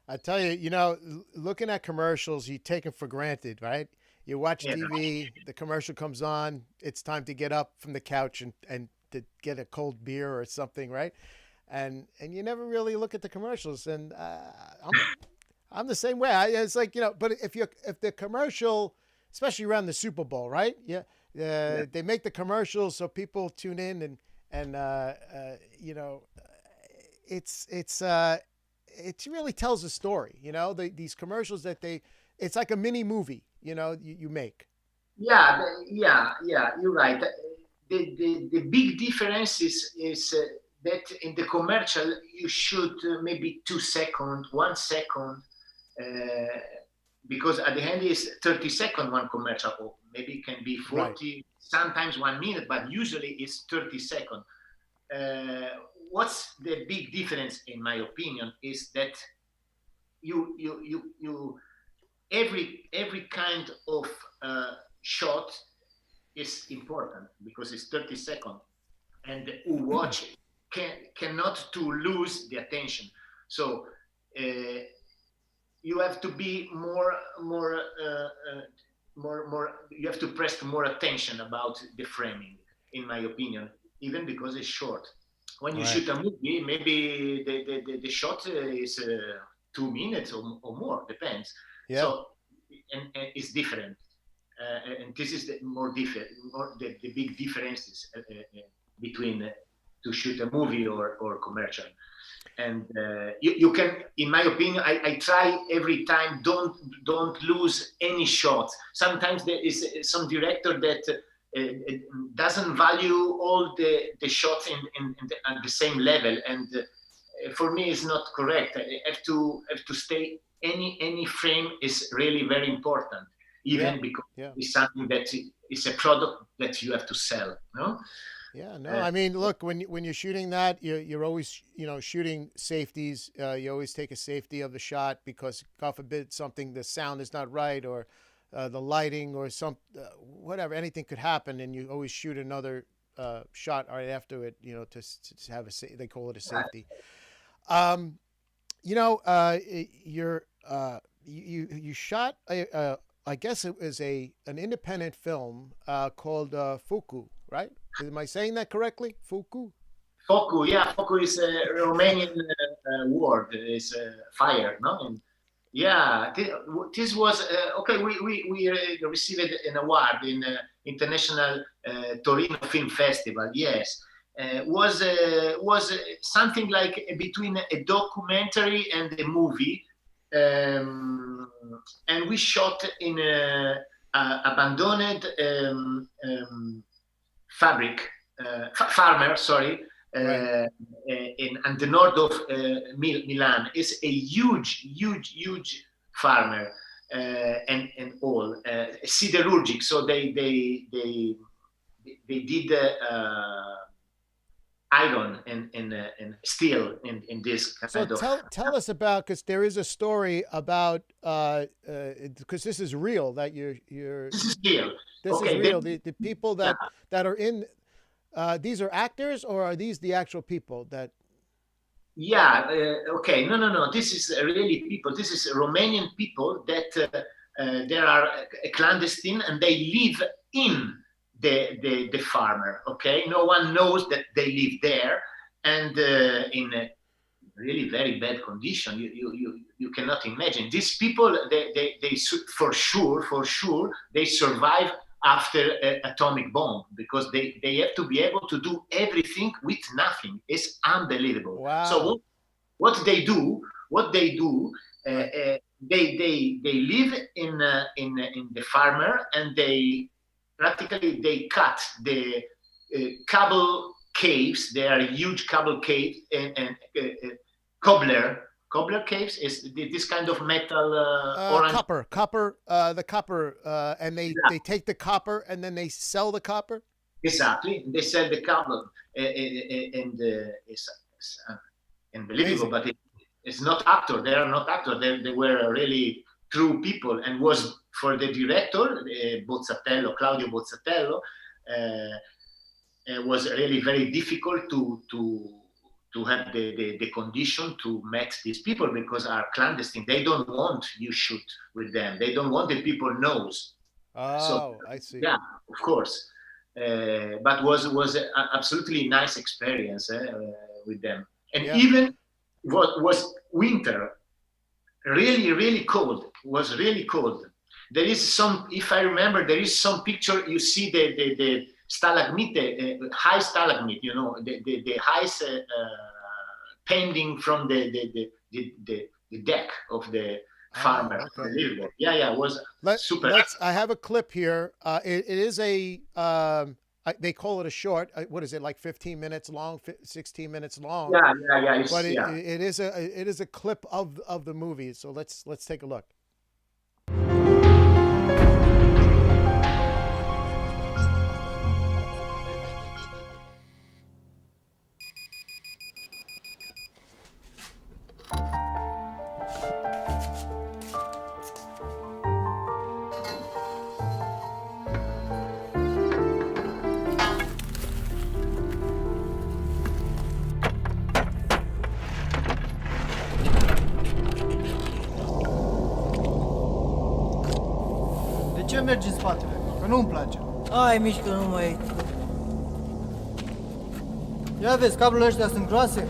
I tell you, looking at commercials, you take them for granted, right? You watch TV, the commercial comes on, it's time to get up from the couch and to get a cold beer or something, right? And you never really look at the commercials. And I'm the same way. It's like, but if the commercial, especially around the Super Bowl, right? Yeah, they make the commercials so people tune in and it really tells a story. These commercials it's like a mini movie. You make. Yeah, you're right. The big difference is that in the commercial you shoot maybe 2 seconds, 1 second, because at the end is 30 seconds one commercial, or maybe it can be 40, right. Sometimes 1 minute, but usually it's 30 seconds. What's the big difference, in my opinion, is that you every kind of shot is important because it's 30 seconds, and who watch it cannot to lose the attention. So you have to be more. You have to press more attention about the framing, in my opinion, even because it's short. When you shoot a movie, maybe the shot is 2 minutes or more, depends. Yeah. So and it's different, and this is the big differences between to shoot a movie or commercial. And you can, in my opinion, I try every time don't lose any shot. Sometimes there is some director that doesn't value all the shots at the same level, and for me it's not correct. I have to stay. Any frame is really very important, even because it's something that is a product that you have to sell. No. Yeah, no. I mean, look, when you're shooting that, you're always shooting safeties. You always take a safety of the shot because, God forbid, the sound is not right, or the lighting, or whatever. Anything could happen, and you always shoot another shot right after it. To have they call it a safety. You shot I guess it was an independent film called Fuku, right? Am I saying that correctly? Fuku? Focu, yeah. Focu is a Romanian word. It's fire, no? And yeah, this was okay. We received an award in International Torino Film Festival. Yes, was something like between a documentary and a movie, and we shot in a abandoned farmer, sorry, Right. in the north of Milan. Is a huge farmer, and all siderurgic. So they did iron and steel in this So kind of. tell us about, because there is a story about because this is real that you're This is real. this is Okay, real. then, The people yeah, that are in these are actors, or are these the actual people that? yeah. Okay, no. This is really people. This is Romanian people that they are clandestine and they live in the farmer. Okay, no one knows that they live there, and in really very bad condition. You cannot imagine. These people, for sure, they survive after atomic bomb, because they have to be able to do everything with nothing. It's unbelievable. So Wow. what they do, Right. they live in the farmer, and they practically they cut the cable caves. They are huge cable caves, and cobbler caves is this kind of metal, orange. The copper, and they take the copper and then they sell the copper. Exactly, they sell the cable, and it's unbelievable. Amazing. But it's not actor. They are not actor. They were really true people, and was for the director, Claudio Bozzatello. It was really very difficult to have the condition to meet these people, because are clandestine. They don't want you shoot with them. They don't want the people knows. So Oh, I see. yeah, of course. But was a absolutely nice experience with them. And Yeah. even what was winter, really cold. Was really cold. There is some, if I remember, there is some picture. You see the stalagmite, high stalagmite. You know, the highest pending from the deck of the farmer. Oh, okay. Unbelievable. Yeah, it was super. Let's. I have a clip here. It is a. They call it a short. What is it, like 15 minutes long, 16 minutes long? Yeah. But Yeah. it is a clip of the movie. So let's take a look. De ce mergi în spatele? Că nu-mi place. Ai, mișcă, nu mai... Ia vezi, cablurile ăștia sunt groase.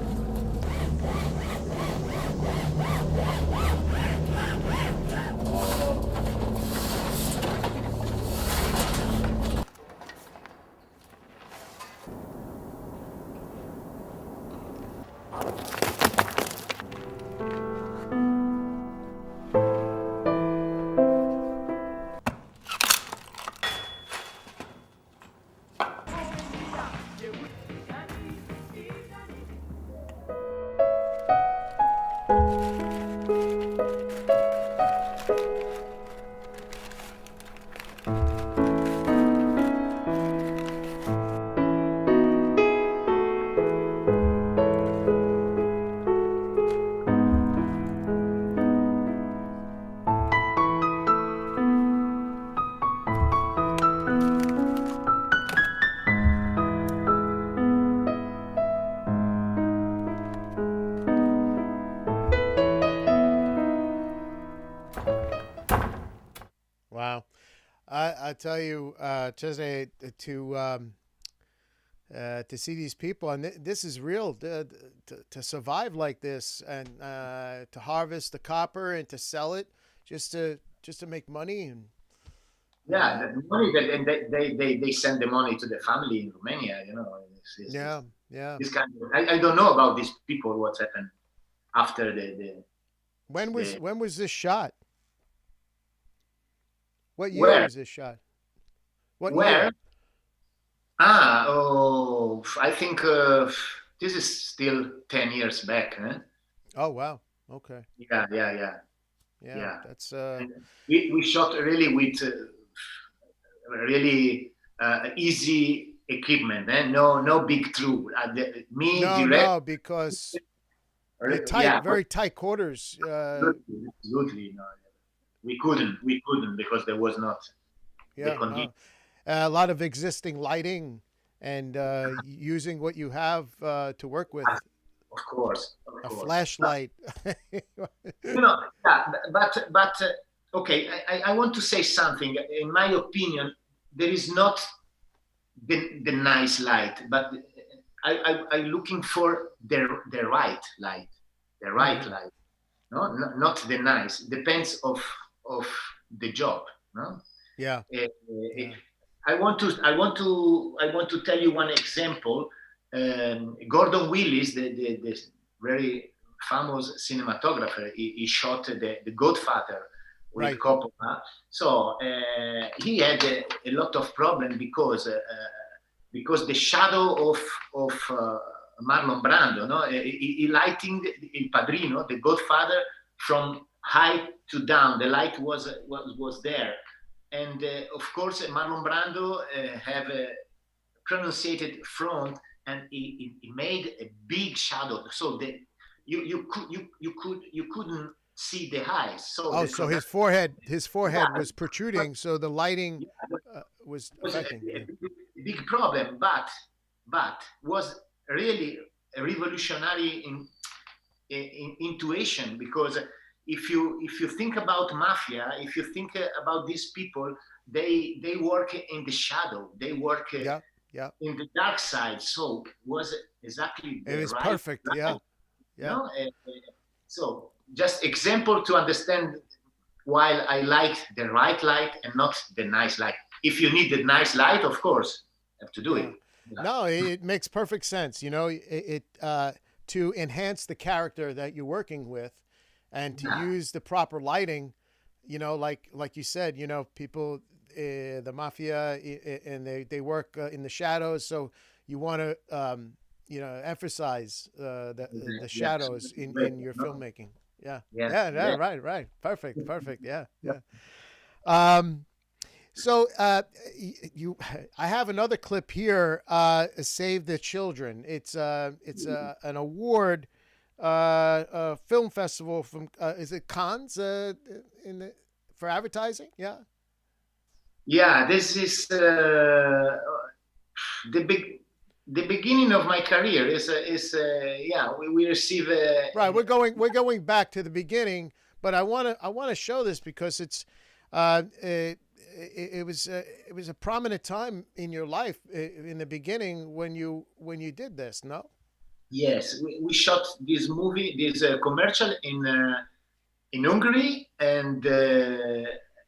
Wow. I tell you, Cesare, to see these people, and this is real, to survive like this, and to harvest the copper and to sell it, just to make money, and Yeah, the money that and they send the money to the family in Romania. Yeah, yeah. This kind of, I don't know about these people. What's happened after When the was this shot? What year where was this shot? What where year? I think this is still 10 years back. Huh? Oh wow. Okay. Yeah. Yeah, Yeah. that's And we shot really with really easy equipment, and no big crew. Me no, direct, no, because they're tight, yeah, very tight quarters. absolutely. No, we couldn't because there was not the Yeah, condition. no. A lot of existing lighting and using what you have to work with, Of course, a of course. flashlight. Yeah, but okay. I want to say something. In my opinion, there is not the nice light, but I'm looking for the right light, the right Mhm. light. No, not the nice. Depends of the job. No, Yeah, uh, yeah. I want to tell you one example. Gordon Willis, the very famous cinematographer, he shot the Godfather with Right. Coppola. So he had a lot of problem because the shadow of Marlon Brando, no, he lighting Il Padrino, the Godfather, from high to down. The light was there, and of course Marlon Brando have a pronunciated front, and he made a big shadow, so that you couldn't see the eyes. So Oh, the so production, his forehead yeah, was protruding, so the lighting was was affecting. Yeah. a big problem, but was really revolutionary in intuition, because if you think about mafia, if you think about these people, they work in the shadow, they work Yeah, yeah. in the dark side, so was exactly It the was right perfect. Yeah, light, yeah. so just example to understand why I like the right light and not the nice light. If you need the nice light, of course have to do it. Yeah. No, it makes perfect sense. To enhance the character that you're working with, and to Yeah. use the proper lighting. Like you said, people, the mafia, and they work in the shadows. So you want to emphasize the Yeah, shadows absolutely great, in your no? filmmaking. Yeah, Yeah, yeah, yeah. yeah. Right. Perfect. Yeah, Yeah. yeah. Um, so I have another clip here. Save the Children. It's an award, film festival from is it Cannes in the for advertising? Yeah. Yeah, this is the big the beginning of my career. Is yeah, we receive Right. We're going back to the beginning, but I want to show this because it was a prominent time in your life in the beginning when you did this. No. yes, we shot this movie, this commercial in Hungary, and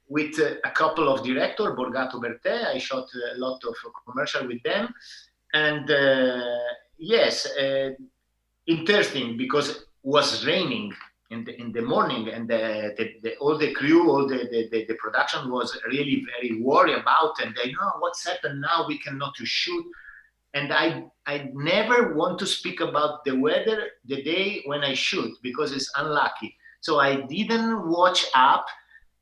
with a couple of director, Borgato Bertè. I shot a lot of commercial with them, and yes, interesting because it was raining in the morning, and all the crew, all the production was really very worried about, and they know what's happened now. We cannot to shoot, and I never want to speak about the weather the day when I shoot because it's unlucky. So I didn't watch up,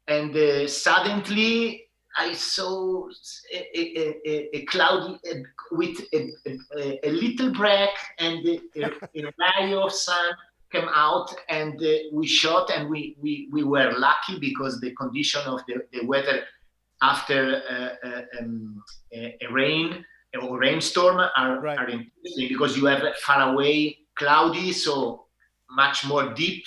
and suddenly I saw a cloud with a little break, and a ray of sun came out, and we shot, and we were lucky because the condition of the weather after a rain or rainstorm Right. are interesting because you have far away cloudy, so much more deep,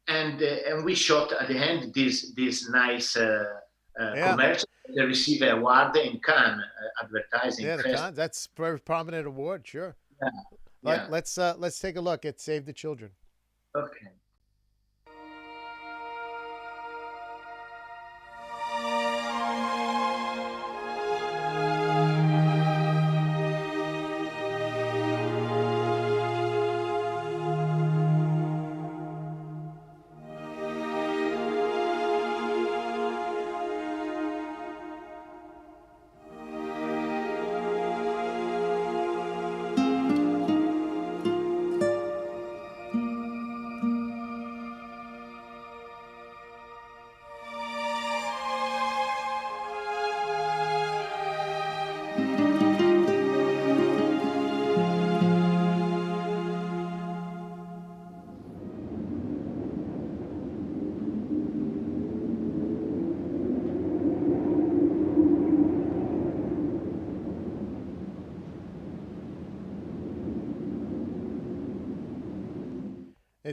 and we shot at the end this nice Yeah. commercial. They receive an award in Cannes advertising Yeah. The fest. Cannes. That's a very prominent award. Sure. Yeah, yeah. Let's take a look at Save the Children. Okay.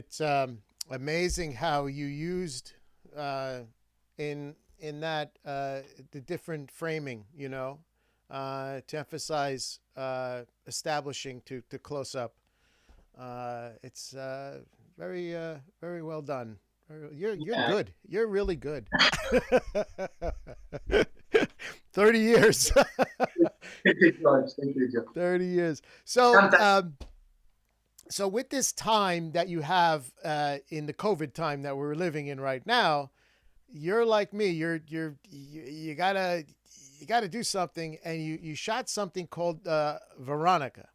It's amazing how you used in that the different framing, you know, to emphasize establishing to close up. It's very very well done. You're good. You're really good. 30 years. Thank you, George. Thank you, George. 30 years. So so with this time that you have in the COVID time that we're living in right now, you're like me. You gotta do something, and you shot something called Veronica.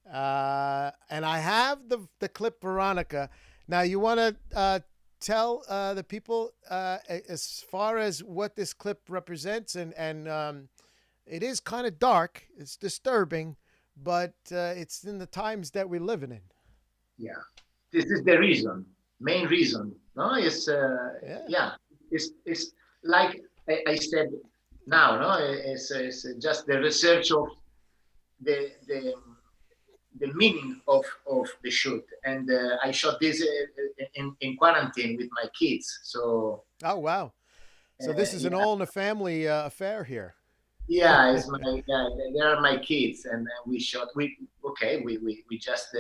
And I have the clip Veronica. Now you want to tell the people as far as what this clip represents, and it is kind of dark. It's disturbing, but it's in the times that we're living in. Yeah, this is the reason, main reason. No, it's it's like I said now. No, it's just the research of the meaning of the shoot, and I shot this in quarantine with my kids. So oh wow, so this is an all in the family affair here. Yeah, it's they are my kids, and we shot. We just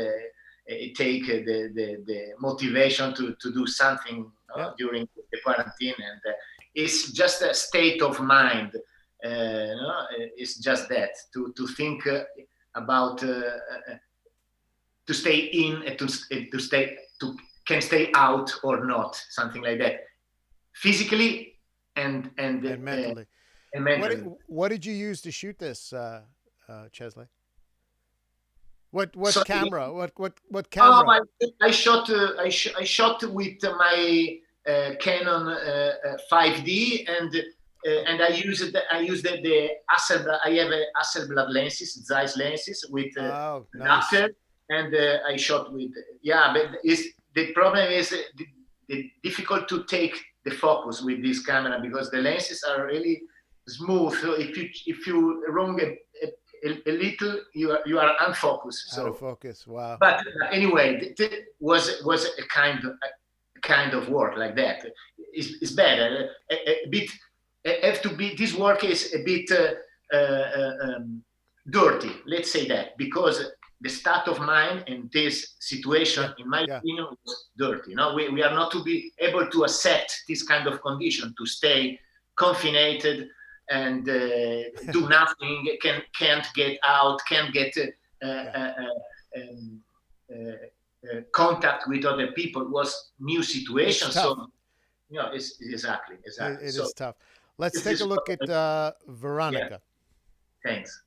take the motivation to do something during the quarantine, and it's just a state of mind. It's just that to think about to stay in, to can stay out or not, something like that, physically and mentally. And mentally. What did you use to shoot this, Chesley? What camera? What camera? I shot with my Canon 5D, and I used the Hasselblad. I have a Hasselblad lenses, Zeiss lenses with adapter, and I shot with But the problem is the difficult to take the focus with this camera because the lenses are really smooth. So if you wrong a little, you are unfocused. So out of focus. Wow. But anyway, it was a kind of work like that. It's better. A bit have to be. This work is a bit dirty. Let's say that because the state of mind in this situation, in my opinion, was dirty. No, we are not to be able to accept this kind of condition to stay confined and do nothing, can't get out, can't get contact with other people. It was new situation. So, it's exactly. It is tough. Let's take a look at Veronica. Yeah. Thanks.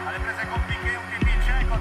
Alle prese con Piqué, un TP, Ceco,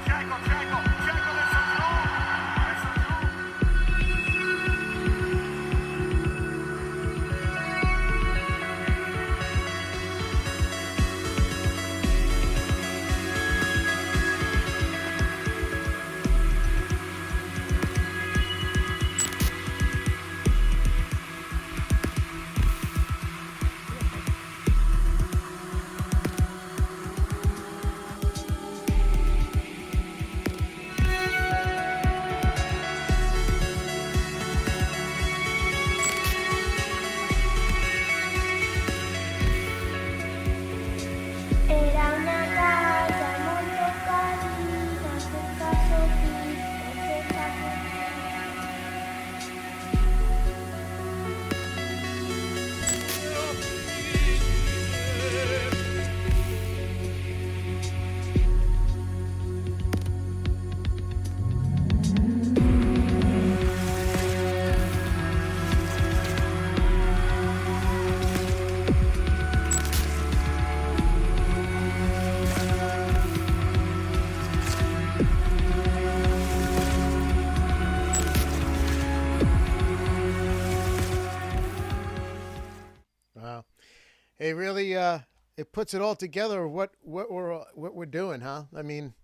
It really it puts it all together. What we're doing, huh? I mean,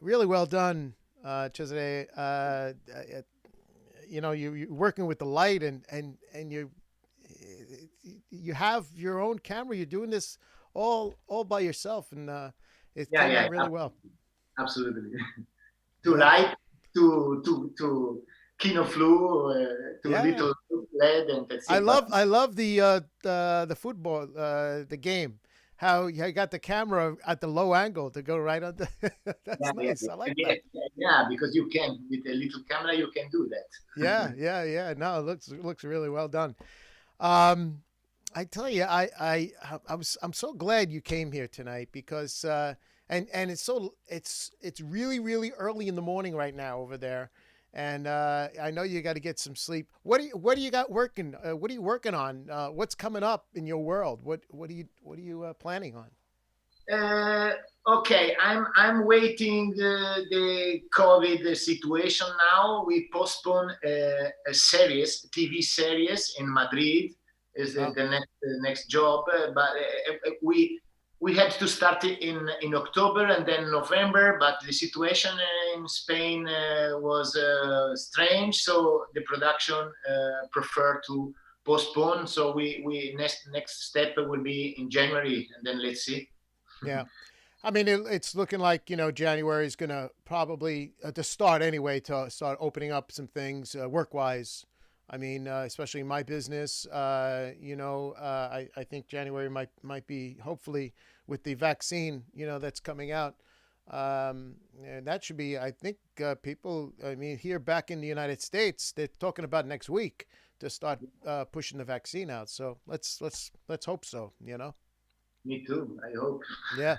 really well done, Cesare. You know, you're working with the light, and you have your own camera. You're doing this all by yourself, and it Yeah, came yeah, out really well. absolutely. To Yeah. light, to Kino Flu, to Yeah. little LED, and that's it. But I love the football the game. How you got the camera at the low angle to go right on the. That's yeah, yeah, nice. I like yeah, that. yeah, because you can with a little camera, you can do that. Yeah. No, it looks really well done. I tell you, I'm so glad you came here tonight because and it's really early in the morning right now over there, and I know you got to get some sleep. What do you got working? What are you working on? What's coming up in your world? What are you planning on? Okay, I'm waiting the COVID situation now. We postpone a series, TV series in Madrid. Is Oh. the next job, but we had to start it in October and then November. But the situation in Spain was strange, so the production preferred to postpone. So we next step will be in January, and then let's see. Yeah. I mean, it's looking like, you know, January is going to probably, to start anyway, to start opening up some things work-wise. I mean, especially in my business, you know, I think January might be, hopefully, with the vaccine, you know, that's coming out. And that should be, I think, people, I mean, here back in the United States, they're talking about next week to start pushing the vaccine out. So let's hope so, you know. Me too. I hope. Yeah.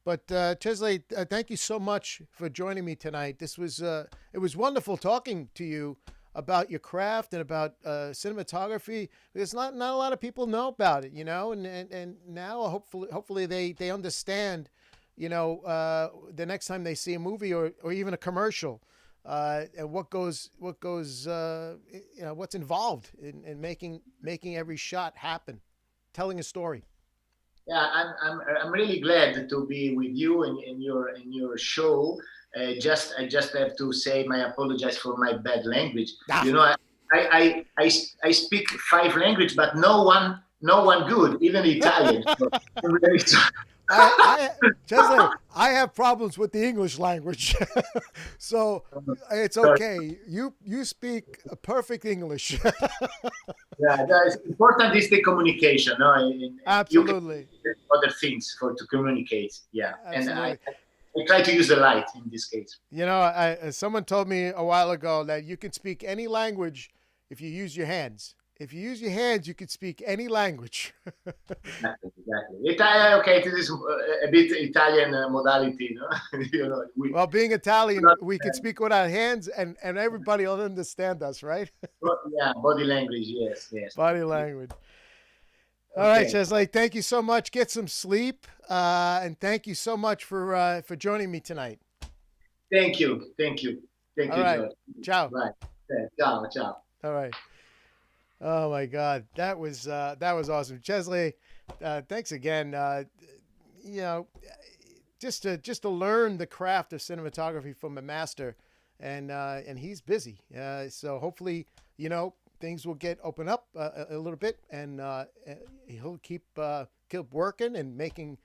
But Cesare, thank you so much for joining me tonight. This was it was wonderful talking to you about your craft and about cinematography. Because not a lot of people know about it, you know, and now hopefully they understand, you know, the next time they see a movie or even a commercial, and what goes you know, what's involved in making every shot happen, telling a story. Yeah, I'm really glad to be with you in your show. I just have to say my apologize for my bad language. You know, I speak 5 languages, but no one good, even Italian. So I'm really sorry. Cesare, I have problems with the English language, so it's okay. You speak perfect English. Yeah, that's important is the communication. No, Absolutely. You can do other things to communicate. Yeah, Absolutely. and I try to use the light in this case. You know, someone told me a while ago that you can speak any language if you use your hands. If you use your hands, you can speak any language. Exactly. Okay, this is a bit Italian modality, no? You know, well, being Italian, we can speak with our hands, and everybody will understand us, right? Yeah, body language, yes. Body language. All Okay. right, Cesare, thank you so much. Get some sleep, and thank you so much for joining me tonight. Thank you. All right. George. Ciao. Bye. Ciao. All right. Oh my God, that was awesome, Cesare. Thanks again. You know, just to learn the craft of cinematography from a master, and he's busy. So hopefully, you know, things will open up a little bit, and he'll keep working and making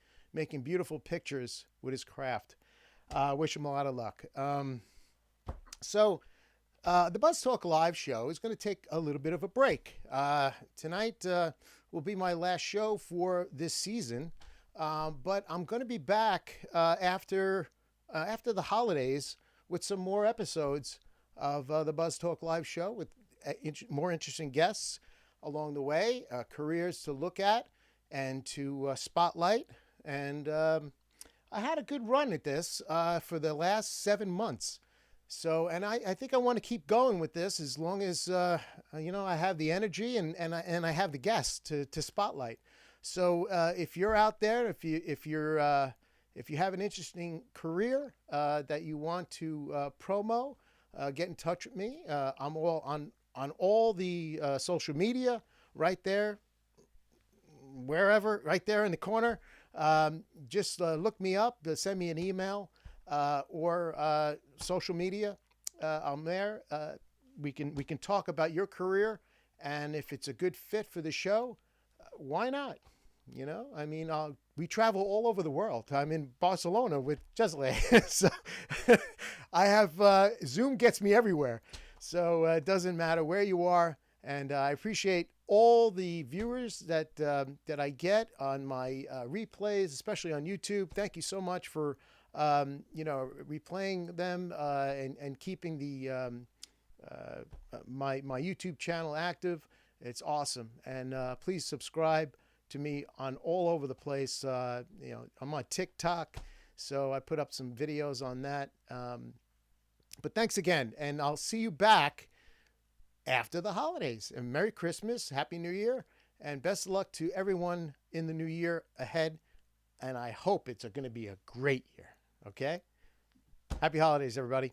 beautiful pictures with his craft. Wish him a lot of luck. The Buzz Talk Live show is going to take a little bit of a break. Tonight will be my last show for this season, but I'm going to be back after the holidays with some more episodes of the Buzz Talk Live show with more interesting guests along the way, careers to look at and to spotlight. And I had a good run at this for the last 7 months. So, and I think I want to keep going with this as long as, you know, I have the energy and I have the guests to spotlight. So if you're out there, if you have an interesting career that you want to promo, get in touch with me. I'm all on all the social media, right there, wherever, right there in the corner. Just look me up, send me an email or social media. I'm there. We can talk about your career, and if it's a good fit for the show, why not? You know, I mean, we travel all over the world. I'm in Barcelona with Cesare, so I have Zoom gets me everywhere. So it doesn't matter where you are, and I appreciate all the viewers that that I get on my replays, especially on YouTube. Thank you so much for replaying them and keeping the my YouTube channel active. It's awesome, and please subscribe to me on all over the place. I'm on TikTok, so I put up some videos on that. But thanks again, and I'll see you back after the holidays. And Merry Christmas, Happy New Year, and best of luck to everyone in the new year ahead. And I hope it's going to be a great year. Okay? Happy holidays, everybody.